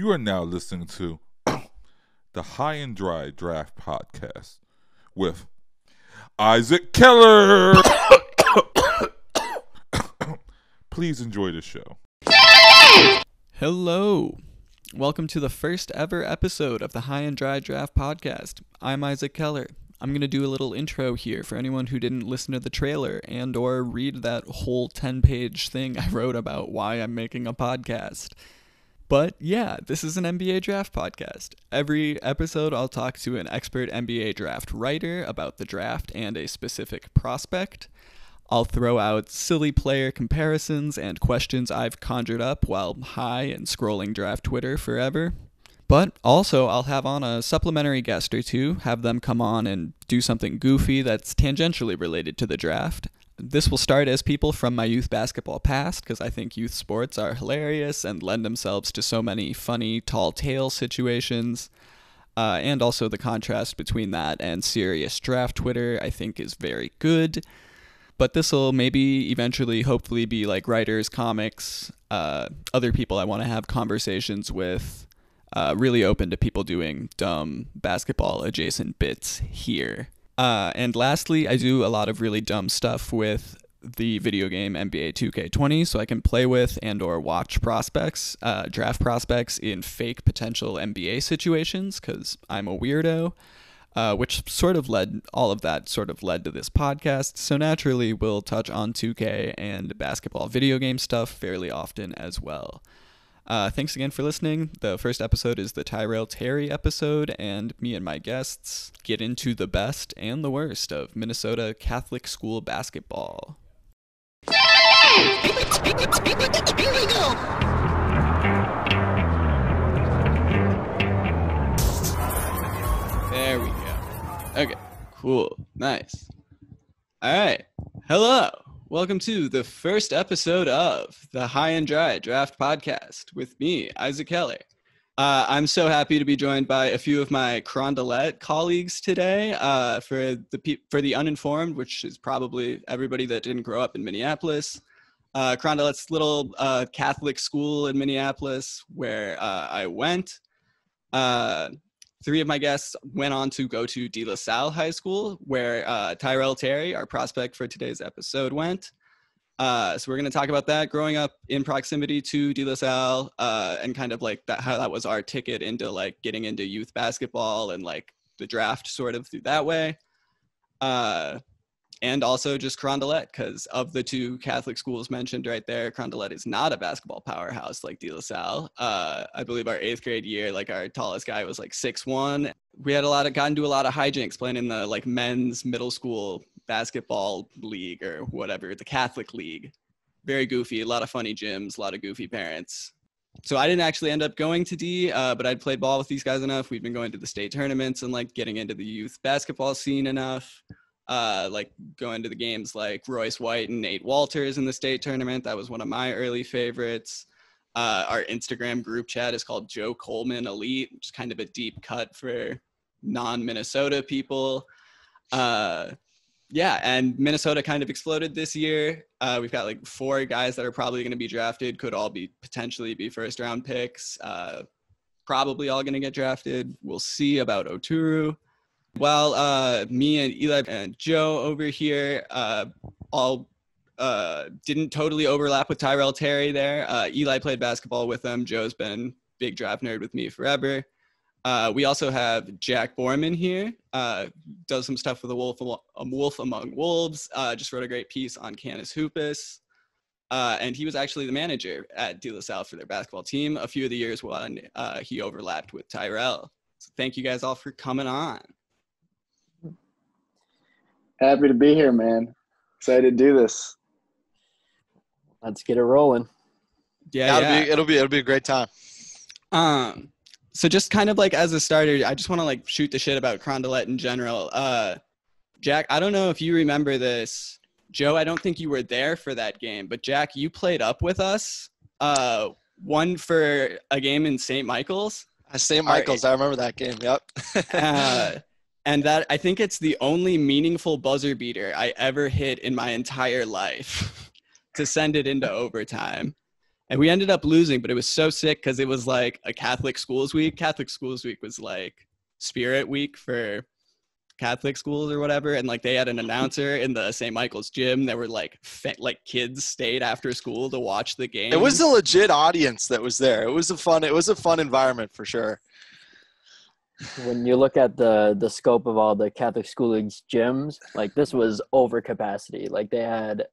You are now listening to the High and Dry Draft Podcast with Isaac Keller. Please enjoy the show. Hello. Welcome to the first ever episode of the High and Dry Draft Podcast. I'm Isaac Keller. I'm going to do a little intro here for anyone who didn't listen to the trailer and or read that whole 10-page thing I wrote about why I'm making a podcast. But yeah, this is an NBA draft podcast. Every episode I'll talk to an expert NBA draft writer about the draft and a specific prospect. I'll throw out silly player comparisons and questions I've conjured up while high and scrolling draft Twitter forever. But also I'll have on a supplementary guest or two, have them come on and do something goofy that's tangentially related to the draft. This will start as people from my youth basketball past, because I think youth sports are hilarious and lend themselves to so many funny tall tale situations. And also the contrast between that and serious draft Twitter I think is very good. But this will maybe eventually hopefully be like writers, comics, other people I want to have conversations with. Really open to people doing dumb basketball adjacent bits here. And lastly, I do a lot of really dumb stuff with the video game NBA 2K20, so I can play with and or watch prospects, draft prospects in fake potential NBA situations, because I'm a weirdo, which all of that sort of led to this podcast. So naturally, we'll touch on 2K and basketball video game stuff fairly often as well. Thanks again for listening. The first episode is the Tyrell Terry episode, and me and my guests get into the best and the worst of Minnesota Catholic school basketball. Here we go. There we go. Okay, cool, nice. All right, hello. Welcome to the first episode of the High and Dry Draft Podcast with me, Isaac Keller. I'm so happy to be joined by a few of my Crondelet colleagues today. For the uninformed, which is probably everybody that didn't grow up in Minneapolis. Crondelet's little Catholic school in Minneapolis where I went. Three of my guests went on to go to Salle High School, where Tyrell Terry, our prospect for today's episode, went. So we're going to talk about that, growing up in proximity to Salle, and kind of like that, how that was our ticket into like getting into youth basketball and like the draft sort of through that way. And also just Crondelet, because of the two Catholic schools mentioned right there, Crondelet is not a basketball powerhouse like De La Salle. I believe our 8th grade year, like our tallest guy was like 6'1". We had gotten to a lot of hijinks playing in the like men's middle school basketball league or whatever, the Catholic league. Very goofy, a lot of funny gyms, a lot of goofy parents. So I didn't actually end up going to D, but I'd played ball with these guys enough. We'd been going to the state tournaments and like getting into the youth basketball scene enough. Like going to the games like Royce White and Nate Walters in the state tournament. That was one of my early favorites. Our Instagram group chat is called Joe Coleman Elite, which is kind of a deep cut for non-Minnesota people. Yeah, and Minnesota kind of exploded this year. We've got like 4 guys that are probably going to be drafted, could all potentially be first round picks. Probably all going to get drafted. We'll see about Oturu. While me and Eli and Joe over here all didn't totally overlap with Tyrell Terry there. Eli played basketball with him. Joe's been big draft nerd with me forever. We also have Jack Borman here. Does some stuff with a Wolf Among Wolves. Just wrote a great piece on Canis Hoopus. And he was actually the manager at De La Salle for their basketball team a few of the years when he overlapped with Tyrell. So thank you guys all for coming on. Happy to be here, man. Excited to do this. Let's get it rolling. Yeah. It'll be a great time. So just kind of like as a starter, I just want to like shoot the shit about Crondelet in general. Jack, I don't know if you remember this. Joe, I don't think you were there for that game, but Jack, you played up with us. One for a game in St. Michael's. St. Michael's, I remember that game. Yep. And that, I think it's the only meaningful buzzer beater I ever hit in my entire life to send it into overtime. And we ended up losing, but it was so sick because it was like a Catholic schools week. Catholic schools week was like spirit week for Catholic schools or whatever. And like they had an announcer in the St. Michael's gym. There were like kids stayed after school to watch the game. It was a legit audience that was there. It was a fun environment for sure. When you look at the scope of all the Catholic school league's gyms, like this was over capacity. Like they had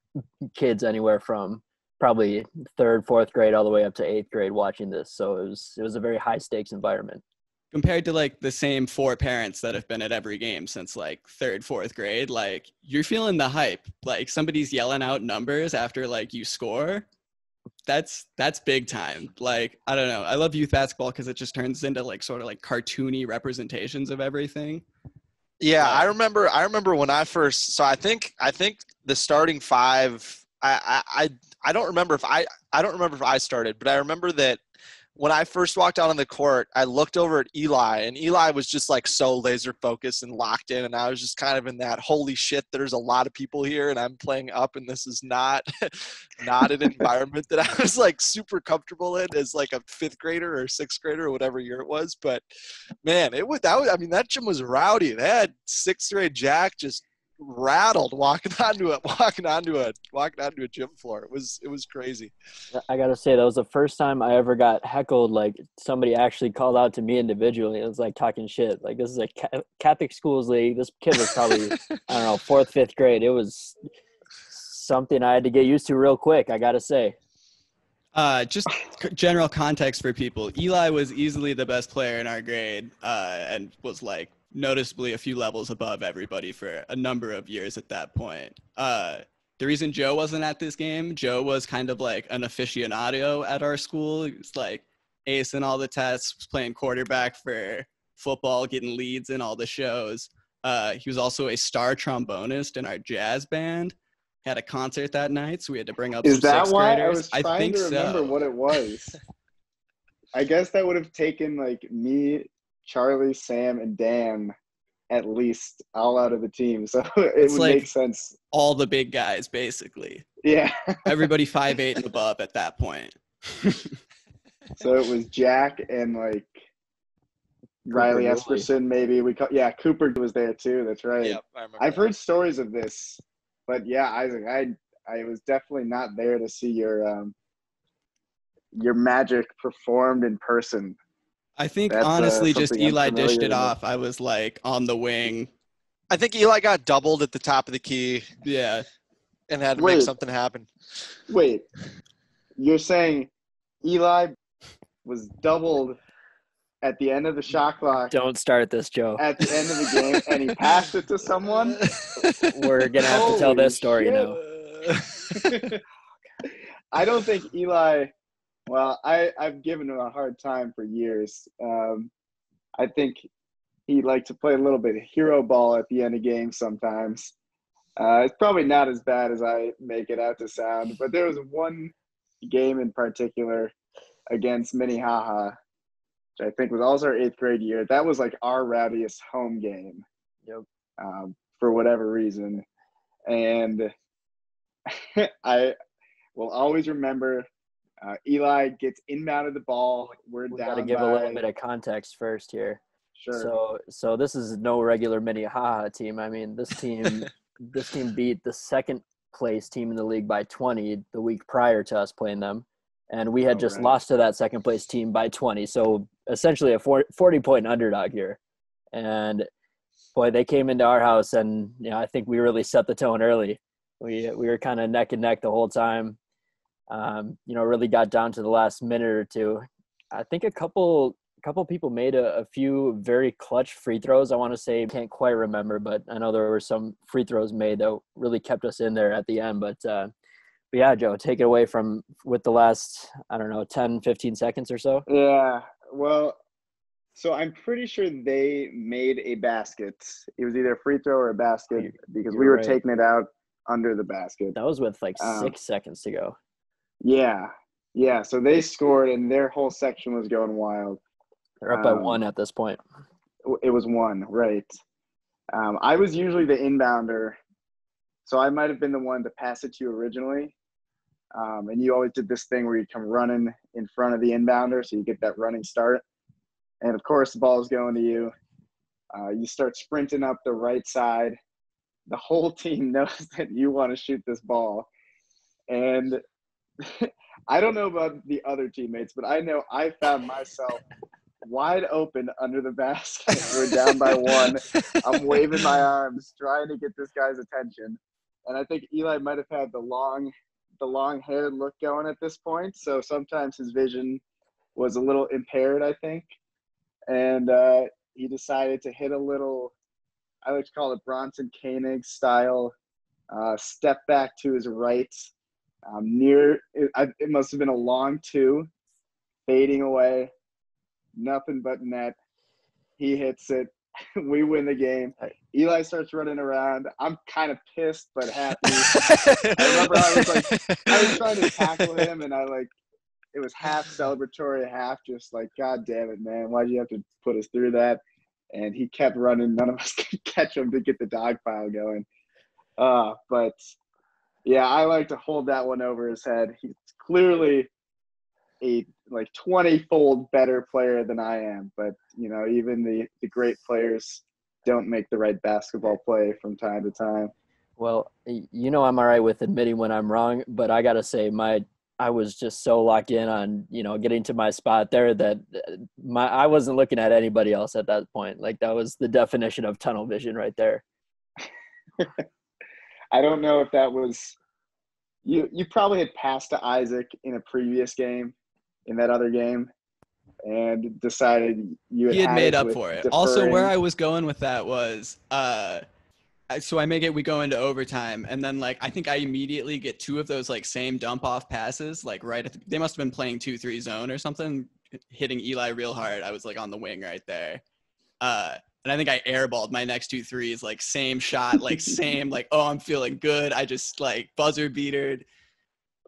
kids anywhere from probably 3rd, 4th grade all the way up to 8th grade watching this. So it was a very high stakes environment. Compared to like the same 4 parents that have been at every game since like 3rd, 4th grade, like you're feeling the hype. Like somebody's yelling out numbers after like you score. That's big time. Like, I don't know. I love youth basketball because it just turns into like sort of like cartoony representations of everything. Yeah, I remember when I first. So I think the starting 5. I don't remember if I started, but I remember that when I first walked out on the court, I looked over at Eli, and Eli was just like so laser focused and locked in, and I was just kind of in that holy shit. There's a lot of people here, and I'm playing up, and this is not an environment that I was like super comfortable in as like a 5th grader or 6th grader or whatever year it was. But man, that gym was rowdy. They had 6th grade Jack just rattled walking onto a gym floor. It was crazy. I gotta say, that was the first time I ever got heckled. Like somebody actually called out to me individually. It was like talking shit. Like this is a Catholic schools league. This kid was probably I don't know 4th, 5th grade. It was something I had to get used to real quick. I gotta say. Just general context for people. Eli was easily the best player in our grade, and was like noticeably a few levels above everybody for a number of years at that point. The reason Joe wasn't at this game, Joe was kind of like an aficionado at our school. He was like acing all the tests, was playing quarterback for football, getting leads in all the shows. He was also a star trombonist in our jazz band. Had a concert that night, so we had to bring up some 6th graders. Is that why I was trying to remember what it was? I guess that would have taken like me, Charlie, Sam, and Dan at least all out of the team. So it would like make sense. All the big guys, basically. Yeah. Everybody 5'8" and above at that point. So it was Jack and like Riley Esperson, maybe. Cooper was there too. That's right. Yep, I remember. I've heard stories of this, but yeah, Isaac, I was definitely not there to see your magic performed in person. I think honestly, just Eli dished it with. off. I was like on the wing. I think Eli got doubled at the top of the key. Yeah. And had to make something happen. Wait, you're saying Eli was doubled at the end of the shot clock? Don't start this, Joe. At the end of the game, and he passed it to someone? We're going to have to tell this story now. I don't think Eli – well, I've given him a hard time for years. I think he liked to play a little bit of hero ball at the end of games sometimes. It's probably not as bad as I make it out to sound, but there was one game in particular against Minnehaha, which I think was also our 8th grade year. That was like our rowdiest home game. Yep. For whatever reason. And I will always remember Eli gets inbounded the ball. We're down. Got to give a little bit of context first here. Sure. So this is no regular Minnehaha team. I mean, this team beat the 2nd place team in the league by 20 the week prior to us playing them, and we had lost to that 2nd place team by 20. So essentially a 40-point underdog here. And boy, they came into our house, and I think we really set the tone early. We were kind of neck and neck the whole time. Really got down to the last minute or two. I think a couple people made a few very clutch free throws. I want to say, can't quite remember, but I know there were some free throws made that really kept us in there at the end. But yeah, Joe, take it away with the last, 10, 15 seconds or so. Yeah, well, so I'm pretty sure they made a basket. It was either a free throw or a basket because we were taking it out under the basket. That was with like 6 seconds to go. Yeah. So they scored, and their whole section was going wild. They're up by 1 at this point. It was 1, right. I was usually the inbounder, so I might have been the one to pass it to you originally. And you always did this thing where you come running in front of the inbounder, so you get that running start. And, of course, the ball is going to you. You start sprinting up the right side. The whole team knows that you want to shoot this ball. And I don't know about the other teammates, but I know I found myself wide open under the basket. We're down by 1. I'm waving my arms, trying to get this guy's attention. And I think Eli might have had the long-haired look going at this point. So sometimes his vision was a little impaired, I think. And he decided to hit a little, I like to call it Bronson Koenig style, step back to his right. It must have been a long 2, fading away. Nothing but net. He hits it. We win the game. Eli starts running around. I'm kind of pissed but happy. I remember I was trying to tackle him, and it was half celebratory, half just like, God damn it, man, why'd you have to put us through that? And he kept running. None of us could catch him to get the dog pile going. But yeah, I like to hold that one over his head. He's clearly a 20-fold better player than I am, but even the great players don't make the right basketball play from time to time. Well, I'm all right with admitting when I'm wrong, but I gotta say I was just so locked in on getting to my spot there that I wasn't looking at anybody else at that point. Like, that was the definition of tunnel vision right there. I don't know if that was you probably had passed to Isaac in a previous game, in that other game, and decided he had made up for it. Also, where I was going with that was, so we go into overtime, and then I think I immediately get 2 of those same dump off passes, right at they must have been playing 2-3 zone or something, hitting Eli real hard. I was on the wing right there. And I think I airballed my next 2 threes, same shot, same, oh, I'm feeling good. I just buzzer beatered.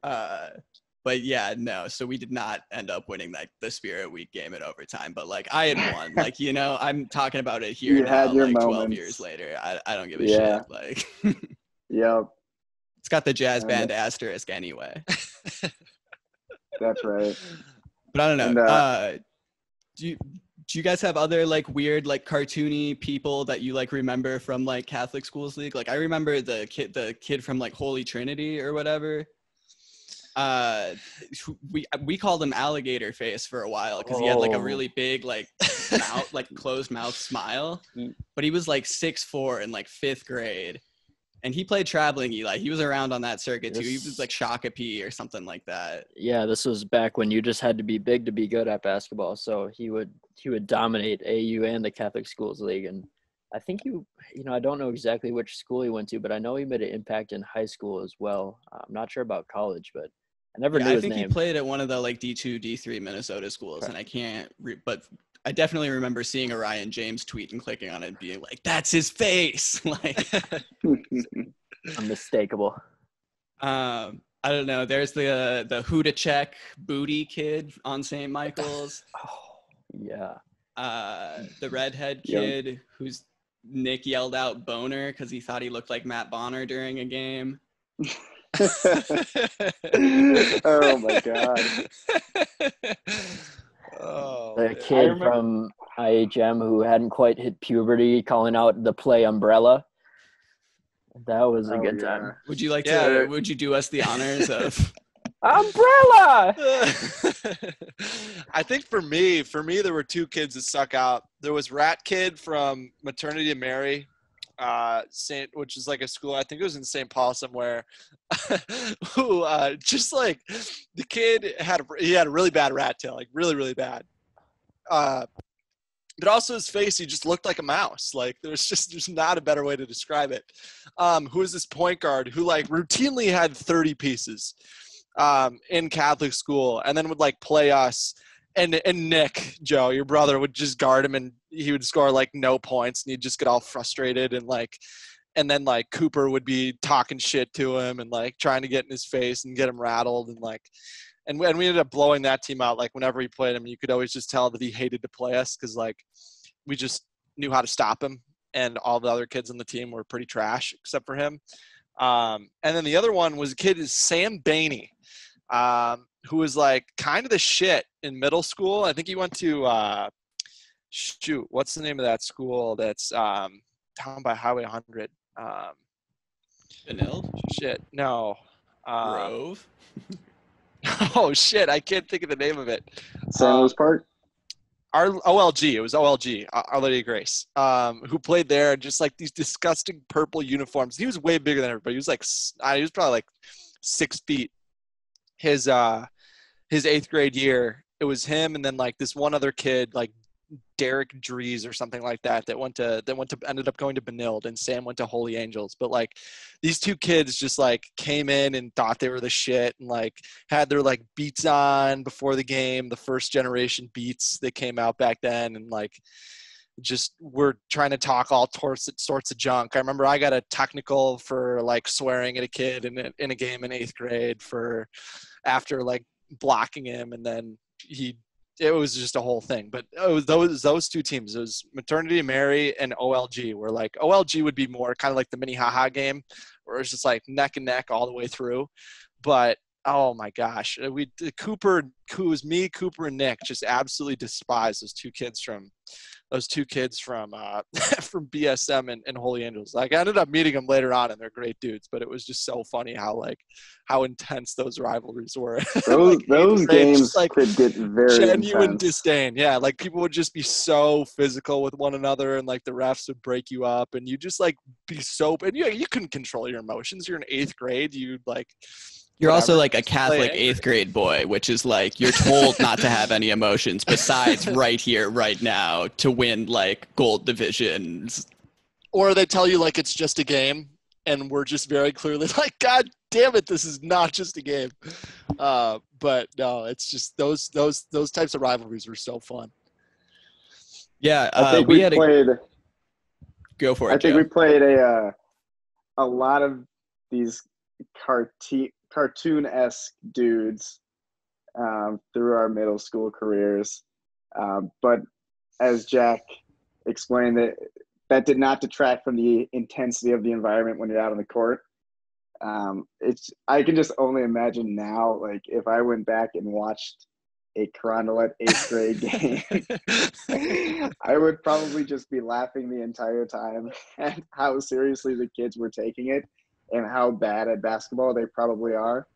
But yeah, no. So we did not end up winning the Spirit Week game in overtime. But I had won. I'm talking about it here now, 12 years later. I don't give a shit. Yep. It's got the jazz band asterisk anyway. That's right. But I don't know. And, do you guys have other weird cartoony people that you remember from Catholic Schools League? I remember the kid from Holy Trinity or whatever. We called him Alligator Face for a while because he had a really big mouth, closed mouth smile. But he was 6'4" in 5th grade, and he played traveling Eli. He was around on that circuit too. He was Shakopee or something like that. Yeah, this was back when you just had to be big to be good at basketball. So he would dominate AU and the Catholic Schools League. And I think I don't know exactly which school he went to, but I know he made an impact in high school as well. I'm not sure about college, but I never knew his name. I think he played at one of the D2, D3 Minnesota schools, and I can't but I definitely remember seeing a Ryan James tweet and clicking on it and being that's his face. Unmistakable. I don't know. There's the Huda Check booty kid on St. Michael's. Oh, yeah. The redhead kid whose Nick yelled out boner because he thought he looked like Matt Bonner during a game. Oh my God. The kid from IHM who hadn't quite hit puberty calling out the play umbrella. That was a good time. Would you would you do us the honors of umbrella? I think for me there were 2 kids that stuck out. There was Rat Kid from Maternity of Mary, which is a school, I think it was in St. Paul somewhere, who just the kid had a really bad rat tail, really, really bad. But also his face, he just looked like a mouse. There's not a better way to describe it. Who is this point guard who routinely had 30 pieces in Catholic school, and then would play us. And Nick, Joe, your brother, would just guard him, and he would score no points, and he'd just get all frustrated, and then Cooper would be talking shit to him and trying to get in his face and get him rattled, and we ended up blowing that team out. Whenever he played him, you could always just tell that he hated to play us because we just knew how to stop him, and all the other kids on the team were pretty trash except for him. And then the other one was a kid is Sam Bainey, who was like kind of the shit in middle school. I think he went to what's the name of that school that's down by Highway 100? Benilde? Shit, no. Grove? Oh shit, I can't think of the name of it. San Luis Park. Our OLG, it was OLG, Our Lady of Grace, who played there, just like these disgusting purple uniforms. He was way bigger than everybody. He was probably like 6 feet. His 8th grade year, it was him and then like this one other kid, like Derek Dries or something like that ended up going to Benilde, and Sam went to Holy Angels. But like these two kids just like came in and thought they were the shit, and like had their like beats on before the game, the first generation beats that came out back then, and like just were trying to talk all sorts of junk. I remember I got a technical for like swearing at a kid in a game in 8th grade after like blocking him, and then it was just a whole thing. But it was those two teams. It was Maternity Mary and OLG, where like OLG would be more kind of like the Minnehaha game, where it's just like neck and neck all the way through. But oh my gosh, Cooper, and Nick just absolutely despise those two kids from from BSM and Holy Angels. Like I ended up meeting them later on, and they're great dudes. But it was just so funny how intense those rivalries were. Those games like could get very genuine intense. Disdain. Yeah, like people would just be so physical with one another, and like the refs would break you up, and you just like be so. And you couldn't control your emotions. You're in 8th grade. You're also like a Catholic 8th grade boy, which is like you're told not to have any emotions besides right here, right now to win like gold divisions. Or they tell you like it's just a game, and we're just very clearly like, God damn it, this is not just a game. But no, it's just those types of rivalries were so fun. Yeah, I think we played. Go for it. I think we played a lot of these cartoon-esque dudes through our middle school careers. But as Jack explained, that did not detract from the intensity of the environment when you're out on the court. I can just only imagine now, like if I went back and watched a Carondelet 8th grade game, I would probably just be laughing the entire time at how seriously the kids were taking it and how bad at basketball they probably are.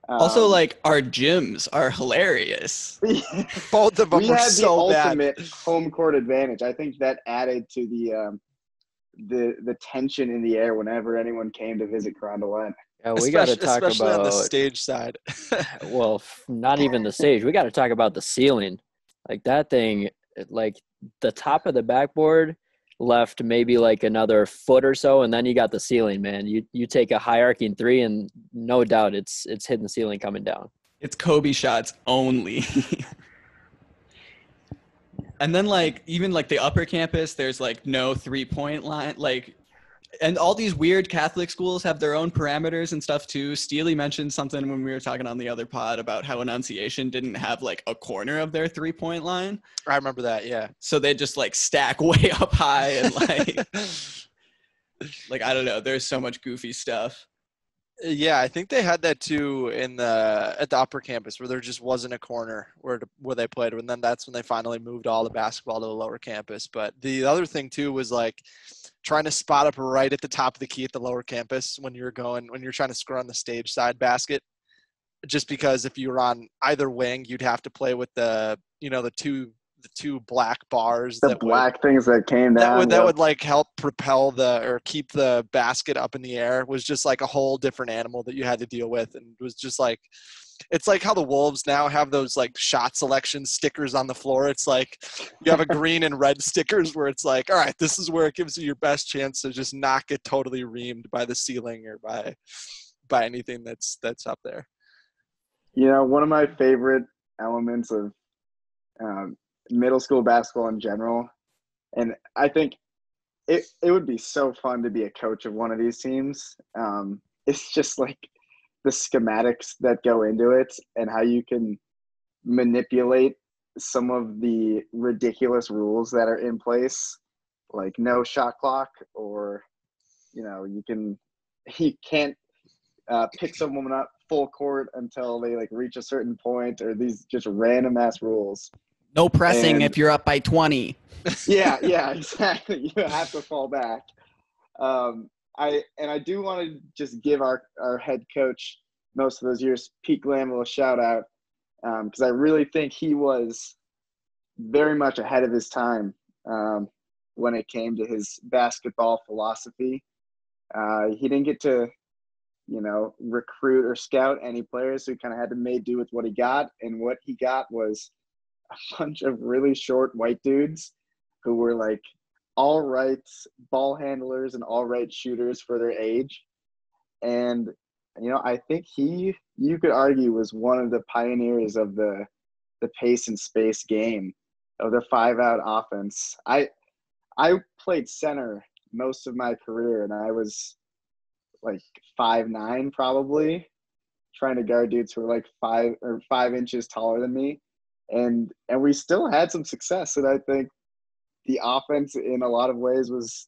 Also, like our gyms are hilarious. Both of them we were had so the bad. ultimate home court advantage. I think that added to the tension in the air whenever anyone came to visit Carondelet. Yeah, we got to talk especially about on the stage side. Well, not even the stage. We got to talk about the ceiling. Like that thing, like the top of the backboard left maybe like another foot or so, and then you got the ceiling, man. You take a high arcing three, and no doubt it's hitting the ceiling coming down. It's Kobe shots only. And then like even like the upper campus, there's like no 3-point line, like, and all these weird Catholic schools have their own parameters and stuff too. Steely mentioned something when we were talking on the other pod about how Annunciation didn't have like a corner of their 3-point line. I remember that, yeah. So they just like stack way up high and like I don't know. There's so much goofy stuff. Yeah, I think they had that too at the upper campus, where there just wasn't a corner where they played, and then that's when they finally moved all the basketball to the lower campus. But the other thing too was like trying to spot up right at the top of the key at the lower campus when you're trying to score on the stage side basket. Just because if you were on either wing, you'd have to play with the two black bars, Things that came down that would like help propel or keep the basket up in the air, was just like a whole different animal that you had to deal with. And it was just like, it's like how the Wolves now have those like shot selection stickers on the floor. It's like you have a green and red stickers where it's like, all right, this is where it gives you your best chance to just not get totally reamed by the ceiling or by anything that's up there. One of my favorite elements of middle school basketball in general, and I think it would be so fun to be a coach of one of these teams. It's just like the schematics that go into it and how you can manipulate some of the ridiculous rules that are in place, like no shot clock, or you can he can't pick someone up full court until they like reach a certain point, or these just random ass rules. No pressing if you're up by 20. Yeah, exactly. You have to fall back. I do want to just give our head coach most of those years, Pete Glanville, a shout out, because I really think he was very much ahead of his time when it came to his basketball philosophy. He didn't get to, recruit or scout any players, so he kind of had to make do with what he got, and what he got was a bunch of really short white dudes who were like all right ball handlers and all right shooters for their age. And I think you could argue, was one of the pioneers of the pace and space game, of the 5-out offense. I played center most of my career, and I was like 5'9", probably, trying to guard dudes who were like 5 inches taller than me. And we still had some success. And I think the offense in a lot of ways was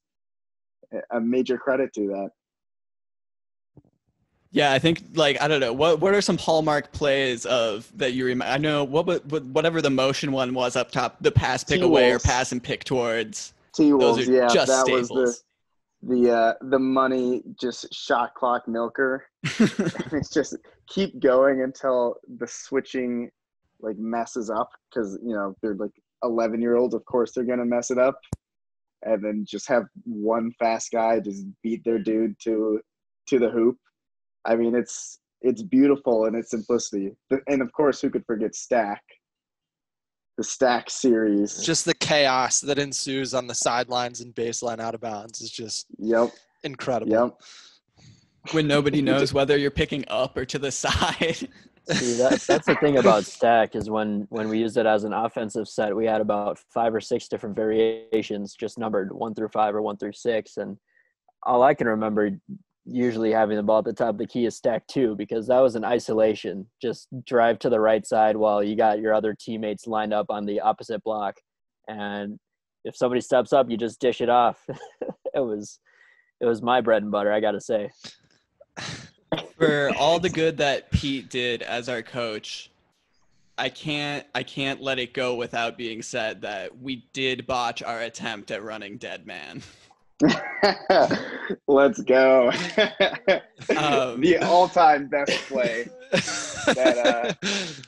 a major credit to that. Yeah, I think, like, I don't know, what are some hallmark plays of that you remember? I know whatever the motion one was up top, the pass pick away or pass and pick towards. T-Wolves, yeah, just that staples. was the money just shot clock milker. It's just keep going until the switching like messes up, because they're like 11-year-olds, of course they're gonna mess it up, and then just have one fast guy just beat their dude to the hoop. I mean, it's beautiful in its simplicity. And of course, who could forget Stack? The Stack series. Just the chaos that ensues on the sidelines and baseline out of bounds is just incredible. Yep. When nobody knows whether you're picking up or to the side. See, that's the thing about Stack, is when we used it as an offensive set, we had about 5 or 6 different variations, just numbered 1 through 5 or 1 through 6. And all I can remember usually having the ball at the top of the key is Stack 2, because that was an isolation. Just drive to the right side while you got your other teammates lined up on the opposite block. And if somebody steps up, you just dish it off. It was my bread and butter, I got to say. For all the good that Pete did as our coach, I can't let it go without being said that we did botch our attempt at running dead man. Let's go. The all-time best play that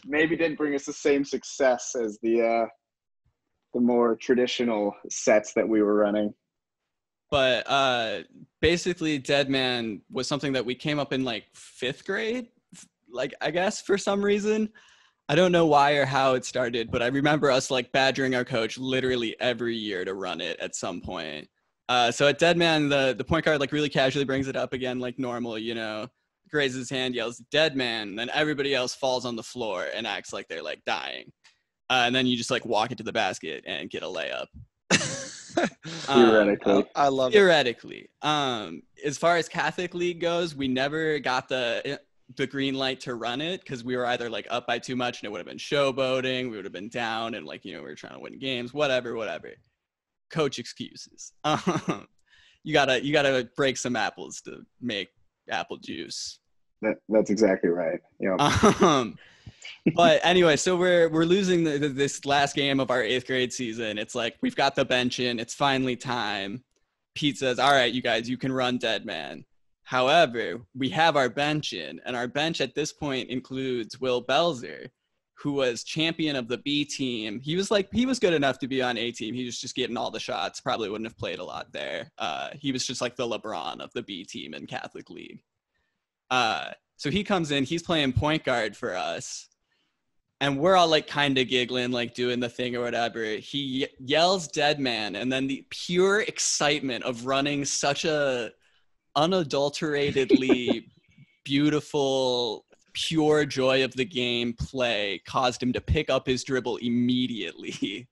maybe didn't bring us the same success as the more traditional sets that we were running. But basically, dead man was something that we came up in like 5th grade, like, I guess, for some reason. I don't know why or how it started, but I remember us like badgering our coach literally every year to run it at some point. So at dead man, the point guard like really casually brings it up again like normal, raises his hand, yells dead man, and then everybody else falls on the floor and acts like they're like dying. And then you just like walk into the basket and get a layup. Theoretically. I love Theoretically. As far as Catholic League goes, we never got the green light to run it, because we were either like up by too much and it would have been showboating, we would have been down and like, we were trying to win games, whatever. Coach excuses. You gotta break some apples to make apple juice. That's exactly right. But anyway, so we're losing this last game of our 8th grade season. It's like we've got the bench in. It's finally time. Pete says, "All right, you guys, you can run dead man." However, we have our bench in, and our bench at this point includes Will Belzer, who was champion of the B team. He was good enough to be on A team. He was just getting all the shots. Probably wouldn't have played a lot there. He was just like the LeBron of the B team in Catholic League. So he comes in, he's playing point guard for us. And we're all like kind of giggling, like doing the thing or whatever. He yells dead man. And then the pure excitement of running such a unadulteratedly beautiful, pure joy of the game play caused him to pick up his dribble immediately.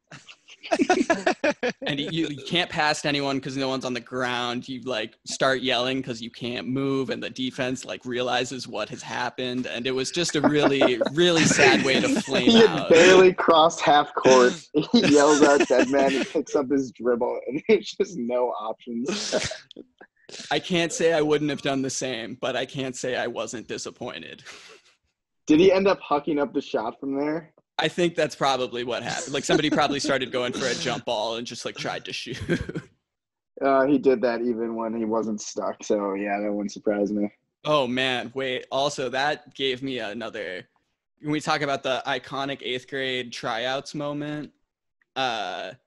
And you can't pass to anyone because no one's on the ground. You like start yelling because you can't move, and the defense like realizes what has happened. And it was just a really, really sad way to flame he out. Had barely crossed half court. He yells out dead man and picks up his dribble, and there's just no options. I can't say I wouldn't have done the same, but I can't say I wasn't disappointed. Did he end up hucking up the shot from there? I think that's probably what happened. Like somebody probably started going for a jump ball and just like tried to shoot. He did that even when he wasn't stuck. So yeah, that wouldn't surprise me. Oh man, wait. Also, that gave me another. When we talk about the iconic 8th grade tryouts moment, or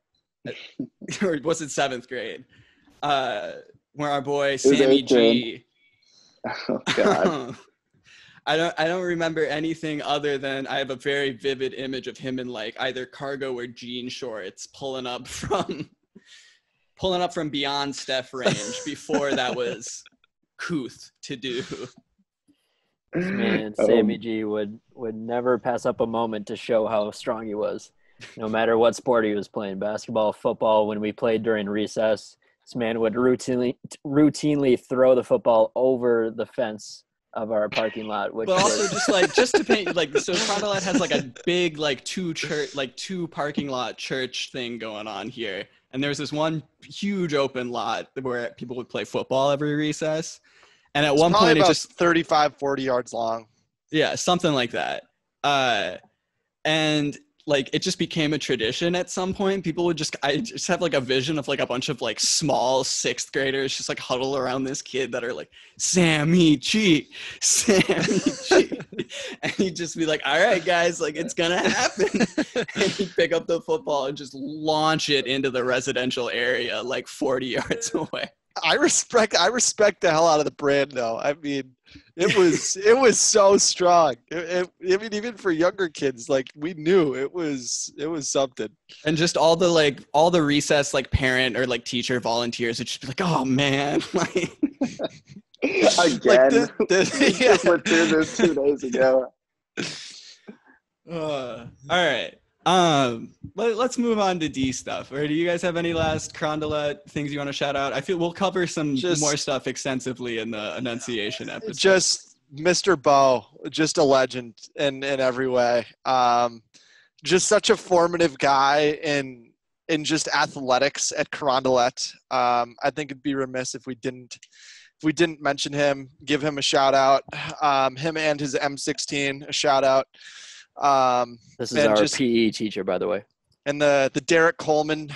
was it 7th grade? Where our boy Sammy G. Oh God. I don't remember anything other than I have a very vivid image of him in like either cargo or jean shorts pulling up from beyond Steph range before that was couth to do. Man, Sammy G would never pass up a moment to show how strong he was. No matter what sport he was playing, basketball, football, when we played during recess, this man would routinely throw the football over the fence of our parking lot, which but also just to paint like, so Fond du Lac has like a big like two parking lot church thing going on here, and there's this one huge open lot where people would play football every recess, and at one point about it just 35-40 yards long. Yeah, something like that. And like it just became a tradition at some point. People would I just have like a vision of like a bunch of like small 6th graders just like huddle around this kid that are like, Sammy G. And he'd just be like, all right, guys, like it's going to happen. And he'd pick up the football and just launch it into the residential area like 40 yards away. I respect the hell out of the brand, though. I mean, it was so strong. I mean, even for younger kids, like we knew it was something. And just all the recess like parent or like teacher volunteers would just be like, oh man, like again. We just went through this 2 days ago. All right. Let's move on to D stuff. Or do you guys have any last Fond du Lac things you want to shout out? I feel we'll cover some more stuff extensively in the enunciation episode. Just Mr. Bo, just a legend in every way. Just such a formative guy in just athletics at Carondelet. I think it'd be remiss if we didn't mention him, give him a shout out. Him and his M16 a shout out. This is our PE teacher, by the way. And the Derek Coleman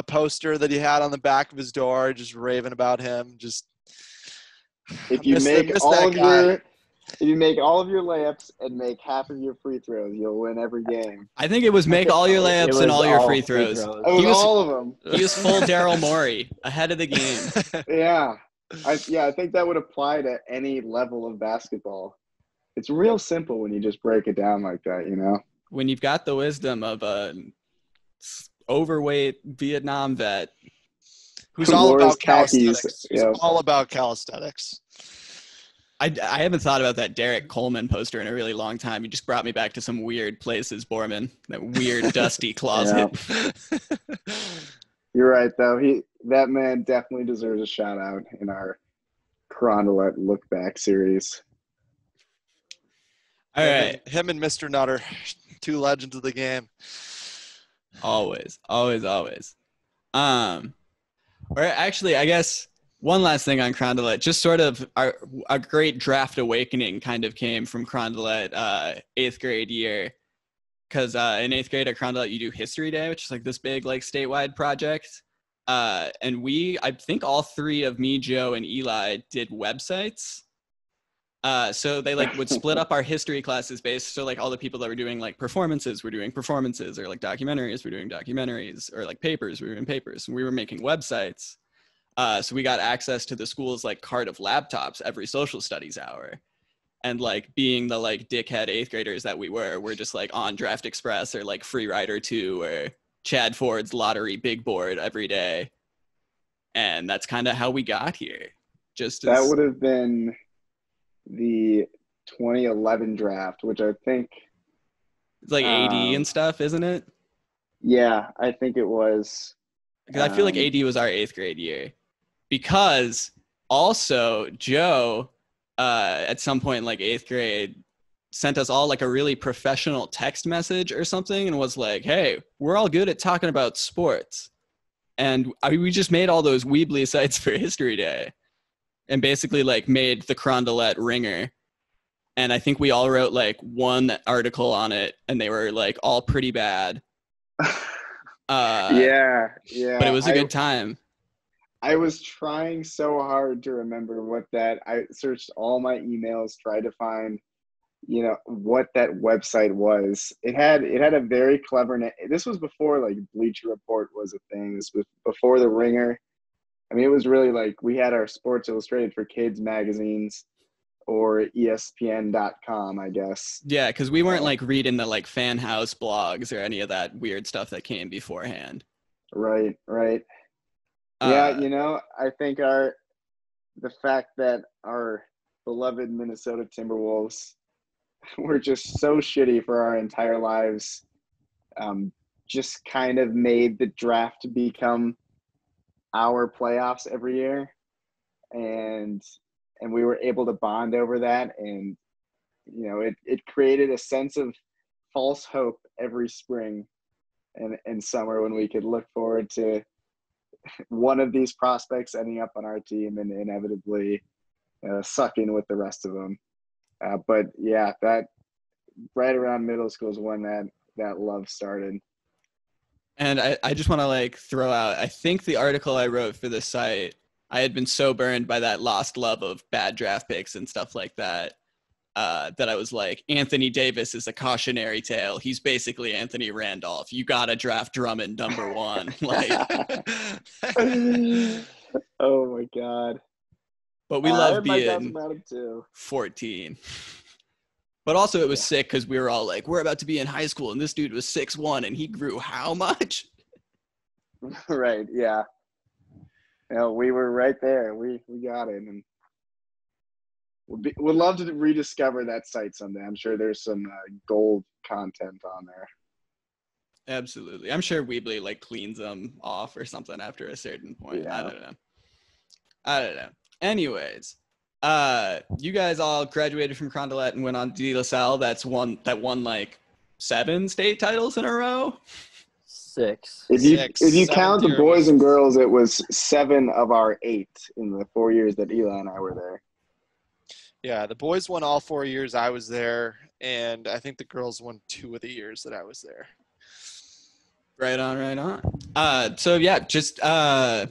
poster that he had on the back of his door, just raving about him. Just if you make all of your layups and make half of your free throws, you'll win every game. I think it was make all your layups and all your free throws. It was all of them. He was full Daryl Morey, ahead of the game. Yeah. I think that would apply to any level of basketball. It's real simple when you just break it down like that, you know? When you've got the wisdom of a overweight Vietnam vet who's all about calisthenics. He's all about calisthenics. I haven't thought about that Derek Coleman poster in a really long time. He just brought me back to some weird places, Borman. That weird dusty closet. Yeah. You're right, though. That man definitely deserves a shout out in our Carondelet Look Back series. All right. Him and Mr. Nutter, two legends of the game. Always. Or actually, I guess one last thing on Carondelet, just sort of a great draft awakening kind of came from Carondelet 8th grade year. Because in 8th grade at Carondelet, you do History Day, which is like this big like statewide project. And I think all three of me, Joe, and Eli did websites. So they like would split up our history classes based. So like all the people that were doing like performances were doing performances, or like documentaries were doing documentaries, or like papers were doing papers. And we were making websites. So we got access to the school's like cart of laptops every social studies hour. And like being the like dickhead 8th graders that we're just like on Draft Express or like Free Rider 2 or Chad Ford's Lottery Big Board every day. And that's kind of how we got here. That would have been the 2011 draft, which I think it's like AD and stuff, isn't it? Yeah, I think it was. Because I feel like AD was our 8th grade year. Because also Joe, at some point in like 8th grade, sent us all like a really professional text message or something and was like, hey, we're all good at talking about sports. And we just made all those Weebly sites for History Day. and basically like made the Crondelet Ringer. And I think we all wrote like one article on it, and they were like all pretty bad. Yeah. But it was a good time. I was trying so hard to remember I searched all my emails, tried to find, what that website was. It had a very clever name. This was before like Bleacher Report was a thing. This was before the Ringer. I mean, it was really like we had our Sports Illustrated for Kids magazines, or ESPN.com, I guess. Yeah, because we weren't like reading the like fan house blogs or any of that weird stuff that came beforehand. Right. Yeah, I think the fact that our beloved Minnesota Timberwolves were just so shitty for our entire lives, just kind of made the draft become our playoffs every year. And we were able to bond over that, and it created a sense of false hope every spring and summer when we could look forward to one of these prospects ending up on our team and inevitably sucking with the rest of them. But yeah, that right around middle school is when that love started. And I just want to like throw out, I think the article I wrote for the site, I had been so burned by that lost love of bad draft picks and stuff like that, that I was like, Anthony Davis is a cautionary tale. He's basically Anthony Randolph. You got to draft Drummond number 1. Like, oh my God. But we love being about him too. 14. But also it was sick because we were all like, we're about to be in high school, and this dude was 6'1", and he grew how much? Right, yeah. We were right there. We got it, and we'd love to rediscover that site someday. I'm sure there's some gold content on there. Absolutely. I'm sure Weebly like cleans them off or something after a certain point. Yeah. I don't know. Anyways, you guys all graduated from Crondelet and went on to De La Salle. That won like 7 state titles in a row. 6. If you count the boys and girls, it was 7 of our 8 in the 4 years that Eli and I were there. Yeah, the boys won all 4 years I was there, and I think the girls won 2 of the years that I was there. Right on. So yeah, just I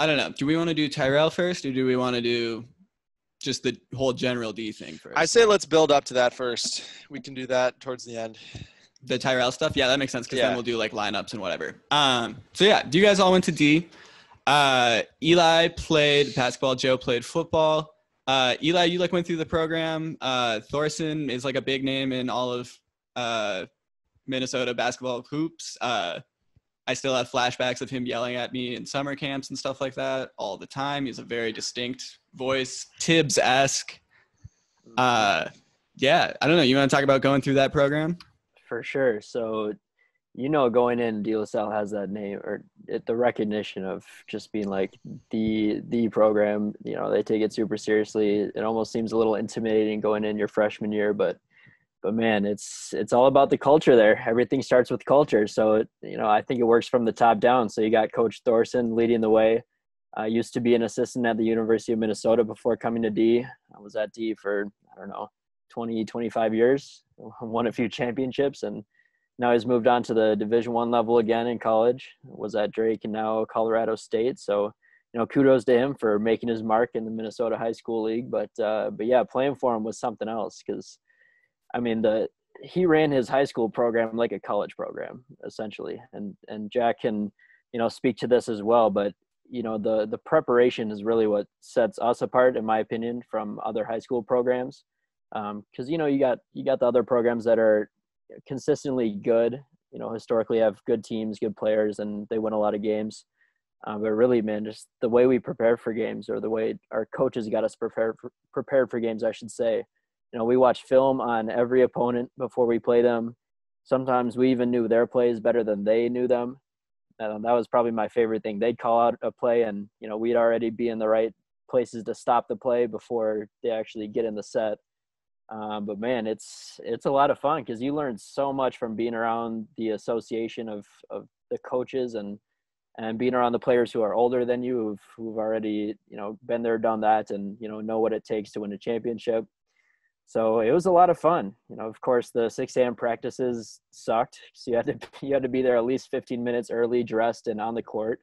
don't know. Do we want to do Tyrell first, or do we want to do just the whole general D thing first? I say let's build up to that first. We can do that towards the end. The Tyrell stuff? Yeah, that makes sense, because then we'll do like lineups and whatever. So yeah, do you guys all went to D? Eli played basketball, Joe played football. Eli, you like went through the program. Thorson is like a big name in all of Minnesota basketball hoops. I still have flashbacks of him yelling at me in summer camps and stuff like that all the time. He's a very distinct voice, Tibbs-esque. Yeah, I don't know. You want to talk about going through that program? For sure. So, going in, De La Salle has that name, or the recognition of just being like the program. They take it super seriously. It almost seems a little intimidating going in your freshman year, but man, it's all about the culture there. Everything starts with culture. So, I think it works from the top down. So you got Coach Thorson leading the way. I used to be an assistant at the University of Minnesota before coming to D. I was at D for, 20, 25 years, won a few championships, and now he's moved on to the Division I level again in college. Was at Drake and now Colorado State. So, kudos to him for making his mark in the Minnesota High School League. But yeah, playing for him was something else, because he ran his high school program like a college program, essentially. And Jack can, speak to this as well. But, the preparation is really what sets us apart, in my opinion, from other high school programs. Because, you got the other programs that are consistently good, historically have good teams, good players, and they win a lot of games. But really, man, just the way we prepare for games, or the way our coaches got us prepared for games, I should say. We watch film on every opponent before we play them. Sometimes we even knew their plays better than they knew them. That was probably my favorite thing. They'd call out a play, and, we'd already be in the right places to stop the play before they actually get in the set. But man, it's a lot of fun, because you learn so much from being around the association of the coaches and and being around the players who are older than you, who've already, been there, done that, and, know what it takes to win a championship. So it was a lot of fun. Of course, the 6 a.m. practices sucked. So you had to be there at least 15 minutes early, dressed and on the court.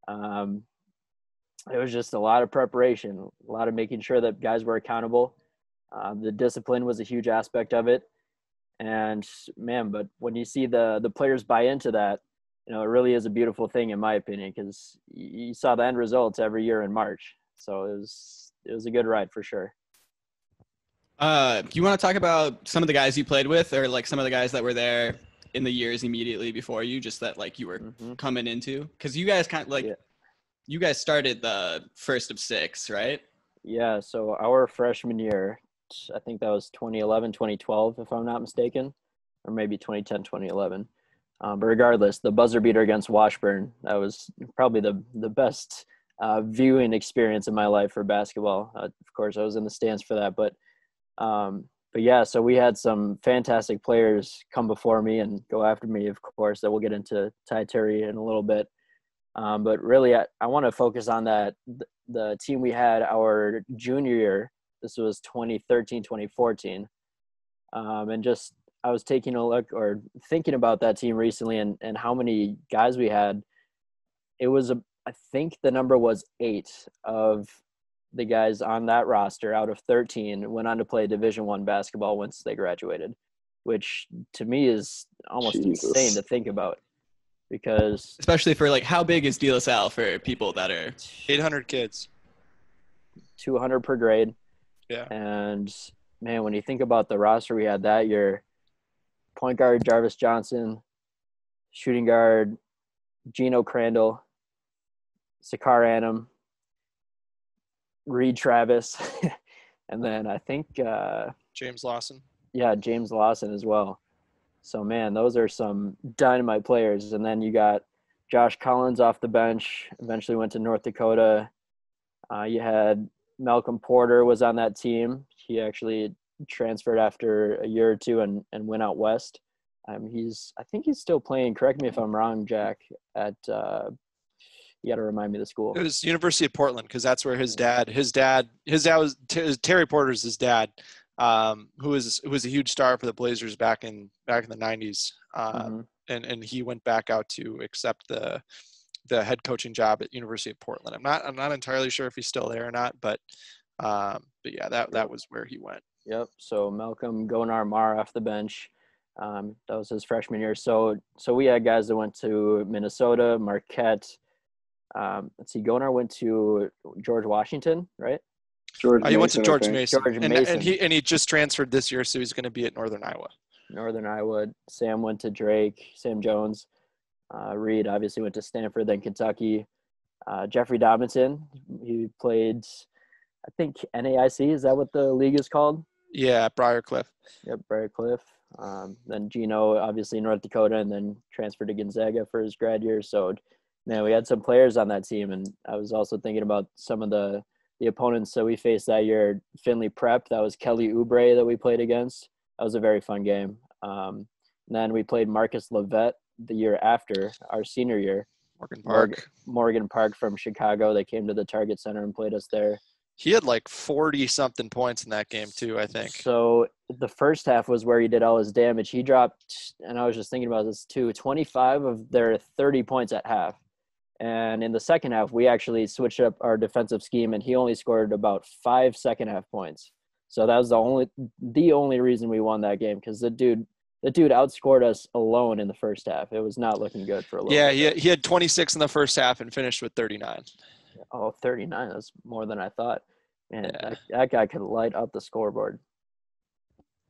It was just a lot of preparation, a lot of making sure that guys were accountable. The discipline was a huge aspect of it. And man, but when you see the players buy into that, it really is a beautiful thing in my opinion, because you saw the end results every year in March. So it was a good ride for sure. Do you want to talk about some of the guys you played with, or like some of the guys that were there in the years immediately before you, just that like you were coming into? Because you guys you guys started the first of 6, right? Yeah. So our freshman year, I think that was 2011, 2012, if I'm not mistaken, or maybe 2010, 2011. But regardless, the buzzer beater against Washburn, that was probably the best viewing experience in my life for basketball. Of course, I was in the stands for that, but yeah, so we had some fantastic players come before me and go after me, of course, that we'll get into Ty Terry in a little bit. But really, I want to focus on the team we had our junior year. This was 2013, 2014. And just I was taking a look or thinking about that team recently and how many guys we had. It was, I think the number was 8 of the guys on that roster out of 13 went on to play Division I basketball once they graduated, which to me is almost insane to think about. Because especially for like, how big is De La Salle for people that are 800 kids, 200 per grade. Yeah. And man, when you think about the roster we had that year, point guard Jarvis Johnson, shooting guard Gino Crandall, Sakar Annam, Reed Travis, and then I think James Lawson. Yeah, James Lawson as well. So man, those are some dynamite players. And then you got Josh Collins off the bench, eventually went to North Dakota. You had Malcolm Porter was on that team. He actually transferred after a year or two and went out west. I think he's still playing. Correct me if I'm wrong, Jack. At you got to remind me of the school. It was University of Portland, because that's where his dad was Terry Porter's his dad, who was a huge star for the Blazers back in the 90s. And he went back out to accept the head coaching job at University of Portland. I'm not entirely sure if he's still there or not, but yeah, that was where he went. Yep. So Malcolm Gonar Mar off the bench. That was his freshman year. So we had guys that went to Minnesota, Marquette. Let's see, Gonar went to George Washington, right? He went to George Mason. Mason. And he just transferred this year, so he's going to be at Northern Iowa. Sam went to Drake, Sam Jones. Reed obviously went to Stanford, then Kentucky. Jeffrey Dobinson, he played, I think, NAIC. Is that what the league is called? Yeah, Briarcliff. Yep, Briarcliff. Then Gino, obviously North Dakota, and then transferred to Gonzaga for his grad year. So, man, we had some players on that team, and I was also thinking about some of the opponents that we faced that year. Finley Prep, that was Kelly Oubre that we played against. That was a very fun game. And then we played Marcus Levette the year after, our senior year. Morgan Park from Chicago. They came to the Target Center and played us there. He had like 40-something points in that game too, I think. So the first half was where he did all his damage. He dropped, and I was just thinking about this too, 25 of their 30 points at half. And in the second half, we actually switched up our defensive scheme, and he only scored about 5 second half points. So that was the only reason we won that game, because the dude outscored us alone in the first half. It was not looking good for a little bit. Yeah, he had 26 in the first half and finished with 39. Oh, 39. That's more than I thought. Man, yeah. That guy could light up the scoreboard.